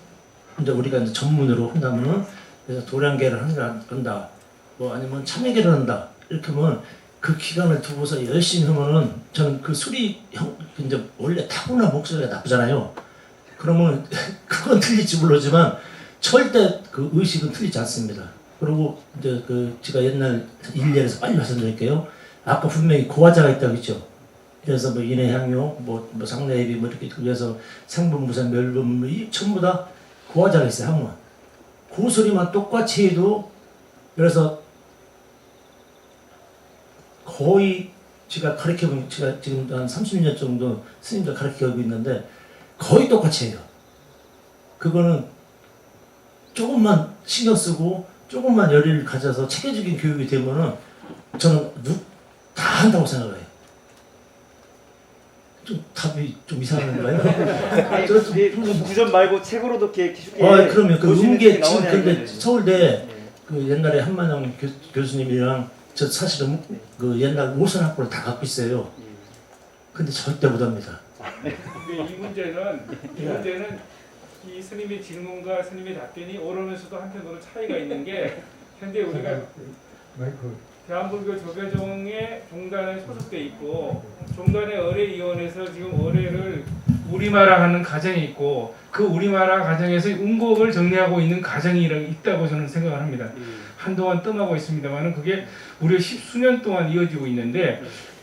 이제 우리가 이제 전문으로 한다면은 그래서 도량계를 한다, 뭐 아니면 참외계를 한다, 이렇게 하면 그 기간을 두고서 열심히 하면은 저는 그 소리 이제 원래 타고난 목소리가 나쁘잖아요. 그러면 그건 틀릴지 모르지만 절대 그 의식은 틀리지 않습니다. 그리고 이제 그 제가 옛날 일례에서 빨리 말씀드릴게요. 아까 분명히 고화자가 있다고 했죠. 그래서 뭐 인해향료, 뭐 상내예비 뭐 이렇게 그래서 생분무산, 멸분무 이 전부 다 고화자가 있어요. 항문. 그 소리만 똑같이 해도, 그래서 거의 제가 가르쳐본, 제가 지금 한 30년 정도 스님들 가르쳐보고 있는데 거의 똑같이 해요. 그거는 조금만 신경 쓰고 조금만 열의를 가져서 체계적인 교육이 되면은 저는 다 한다고 생각해요. 좀 답이 좀 이상한가요? 구전 말고 책으로도 이렇게 쉽게 그러면 그 보시는 음계 책이 지금 나오냐, 근데 이거죠. 서울대 그 옛날에 한만영 교수님이랑 저 사실은 그 옛날 오선학부를 다 갖고 있어요. 근데 절대 못합니다. 근데 이 문제는 이 스님의 질문과 스님의 답변이 옳으면서도 한편으로 차이가 있는 게, 현재 우리가 대한불교 조계종의 종단에 소속돼 있고 종단의 의례위원회에서 지금 의례를 우리마라하는 가정이 있고 그 우리마라 가정에서 운곡을 정리하고 있는 가정이 있다고 저는 생각을 합니다. 한동안 뜸하고 있습니다만 그게 무려 10수년 동안 이어지고 있는데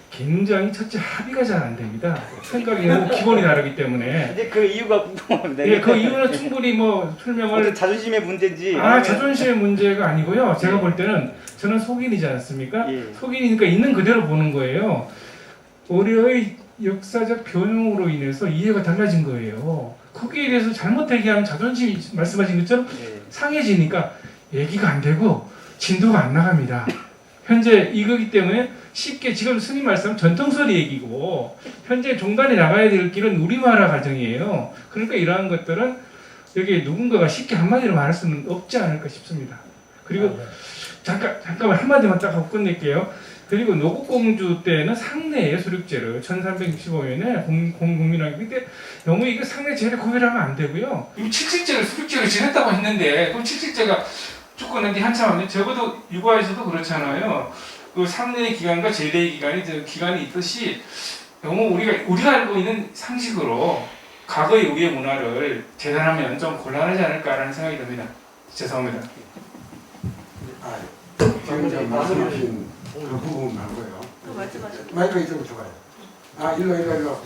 굉장히 첫째 합의가 잘 안 됩니다. 생각이 너무 기본이 다르기 때문에. 이제 그 이유가 궁금합니다. 예, 그 이유는 충분히 뭐 설명을. 자존심의 문제인지. 자존심의 문제가 아니고요. 제가 볼 때는 저는 속인이지 않습니까? 예. 속인이니까 있는 그대로 보는 거예요. 의례의 역사적 변형으로 인해서 이해가 달라진 거예요. 거기에 대해서 잘못 얘기하면 자존심이 말씀하신 것처럼 상해지니까 얘기가 안 되고 진도가 안 나갑니다. 현재 이거기 때문에 쉽게 지금 스님 말씀 전통설이 얘기고 현재 종단에 나가야 될 길은 우리마라 가정이에요. 그러니까 이러한 것들은 여기 누군가가 쉽게 한마디로 말할 수는 없지 않을까 싶습니다. 그리고 잠깐만 한마디만 딱 하고 끝낼게요. 그리고 노국공주 때는 상내예요. 수륙제를 1365년에 공국민왕이 그때 너무 이거 상내 제를 구별하면 안 되고요. 이 칠칠제를 수륙제를 지냈다고 했는데 그럼 칠칠제가 조건은 한참 하면 적어도 육아에서도 그렇잖아요. 그 상내의 기간과 제대의 기간이 있듯이 너무 우리가 알고 있는 상식으로 과거의 우리의 문화를 재단하면 좀 곤란하지 않을까라는 생각이 듭니다. 죄송합니다. 지금 제가 말씀하신 그 부분 말고요. 마이크가 이쪽으로 좋아요. 일로.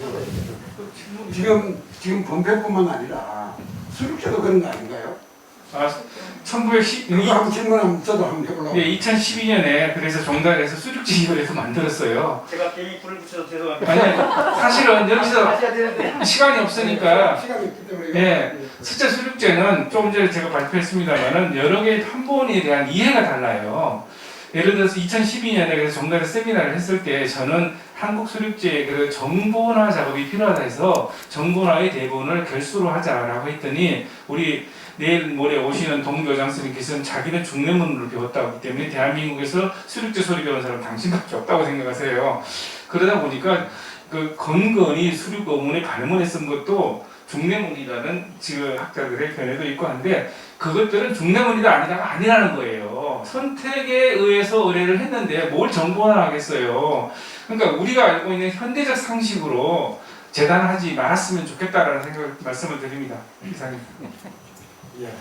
지금 범패뿐만 아니라 수륙제도 그런 거 아닌가요? 1910 그거 한번 질문하면 저도 한번 해보려고. 네, 2012년에 그래서 종단에서 수륙제 이거에서 만들었어요. 제가 괜히 불을 붙여서 죄송합니다. 아니, 사실은 여기서 하셔야 되는데. 시간이 없으니까 시간이 있기 때문에. 예, 숫자 수륙제는 조금 전에 제가 발표했습니다만은 여러 개의 판본에 대한 이해가 달라요. 예를 들어서 2012년에 그래서 종단에 세미나를 했을 때 저는 한국 수륙제의 그 정본화 작업이 필요하다 해서 정본화의 대본을 결수로 하자라고 했더니 우리 내일 모레 오시는 동교장 스님께서는 자기는 중래문으로 배웠다고 하기 때문에 대한민국에서 수륙제 소리 배운 사람 당신밖에 없다고 생각하세요. 그러다 보니까 그 건건이 수륙 어문에 발문에 쓴 것도 중래문이라는 지금 학자들의 견해도 있고 한데 그것들은 중래문이다 아니다가 아니라는 거예요. 선택에 의해서 의뢰를 했는데 뭘 정본화하겠어요. 그러니까 우리가 알고 있는 현대적 상식으로 재단하지 말았으면 좋겠다라는 생각을 말씀을 드립니다. 이상입니다. 예.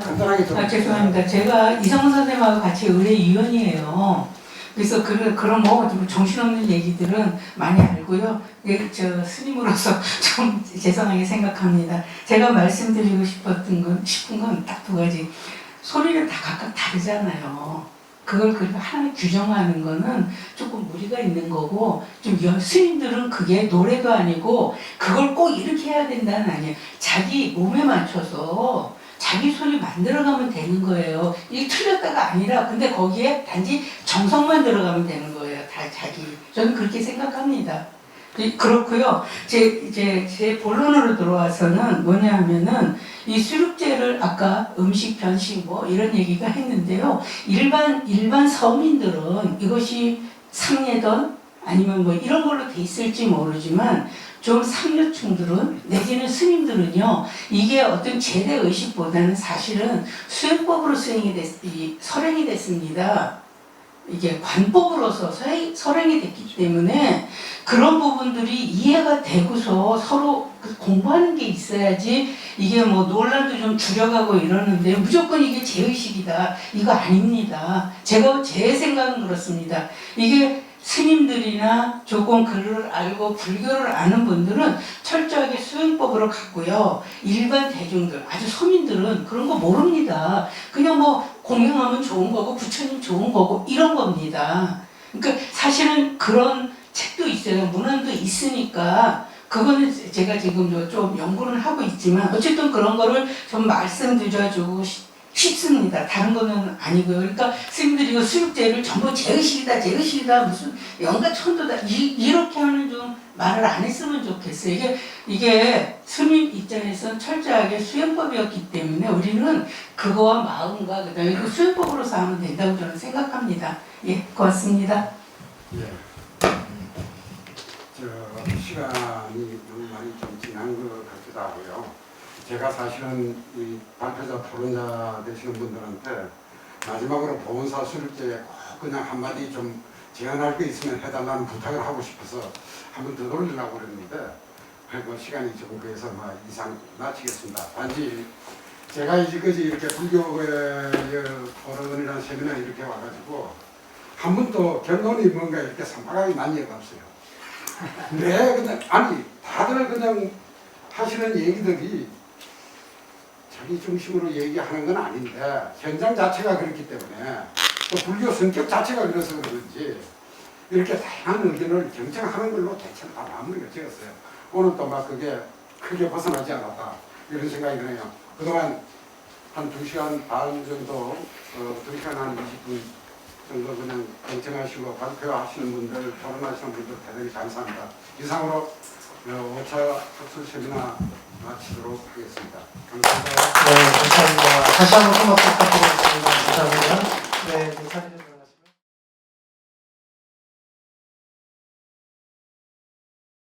간단하게 죄송합니다. 제가 이성훈 선생님하고 같이 의뢰위원이에요. 그래서 그런 좀 정신없는 얘기들은 많이 알고요. 저 스님으로서 좀 죄송하게 생각합니다. 제가 말씀드리고 싶은 건 딱 두 가지. 소리는 다 각각 다르잖아요. 그걸 그렇게 하나 규정하는 거는 조금 무리가 있는 거고, 좀 스님들은 그게 노래도 아니고 그걸 꼭 이렇게 해야 된다는 아니에요. 자기 몸에 맞춰서 자기 손이 만들어가면 되는 거예요. 이게 틀렸다가 아니라 근데 거기에 단지 정성만 들어가면 되는 거예요. 다 자기. 저는 그렇게 생각합니다. 그렇고요. 제 본론으로 들어와서는 뭐냐 하면은 이 수륙제를 아까 음식 변식 뭐 이런 얘기가 했는데요. 일반 서민들은 이것이 상례든 아니면 뭐 이런 걸로 돼 있을지 모르지만 좀 상류층들은 내지는 스님들은요 이게 어떤 제대 의식보다는 사실은 수행법으로 설행이 됐습니다. 이게 관법으로서 설행이 됐기 때문에 그런 부분들이 이해가 되고서 서로 공부하는 게 있어야지 이게 뭐 논란도 좀 줄여가고 이러는데 무조건 이게 제 의식이다 이거 아닙니다. 제 생각은 그렇습니다. 이게 스님들이나 조금 글을 알고 불교를 아는 분들은 철저하게 수행법으로 갔고요. 일반 대중들, 아주 서민들은 그런 거 모릅니다. 그냥 뭐 공양하면 좋은 거고 부처님 좋은 거고 이런 겁니다. 그러니까 사실은 그런 책도 있어요. 문헌도 있으니까 그거는 제가 지금 좀 연구를 하고 있지만 어쨌든 그런 거를 좀 말씀드려주고 쉽습니다. 다른 거는 아니고요. 그러니까 스님들이 이거 수육제를 전부 제 의식이다 무슨 영가 천도다 이렇게 하는 좀 말을 안 했으면 좋겠어요. 이게 스님 입장에서는 철저하게 수행법이었기 때문에 우리는 그거와 마음과 그다음에 그 수행법으로서 하면 된다고 저는 생각합니다. 예, 고맙습니다. 예. 시간이 너무 많이 좀 지난 것 같기도 하고요. 제가 사실은 이 발표자 토론자 되시는 분들한테 마지막으로 보은사 수립제에 꼭 그냥 한마디 좀 제안할 거 있으면 해달라는 부탁을 하고 싶어서 한번 더 돌리려고 그랬는데 뭐 시간이 좀 그래서 뭐 이상 마치겠습니다. 단지 제가 이제까지 이렇게 불교의 토론이라는 세미나 이렇게 와가지고 한 번도 결론이 뭔가 이렇게 상박하게 난 얘기가 없어요. 네, 그냥 아니 다들 그냥 하시는 얘기들이 자기 중심으로 얘기하는 건 아닌데 현장 자체가 그렇기 때문에 또 불교 성격 자체가 그래서 그런지 이렇게 다양한 의견을 경청하는 걸로 대체로 다 마무리가 되었어요. 오늘 또 막 그게 크게 벗어나지 않았다 이런 생각이 드네요. 그동안 한 2시간 반 정도 2시간 한 20분 정도 그냥 경청하시고 발표하시는 분들, 토론하시는 분들 대단히 감사합니다. 이상으로 5차 학술 세미나 마치도록 하겠습니다. 감사합니다. 네, 감사합니다. 다시 한번 고맙습니다. 감사합니다. 네, 감사합니다.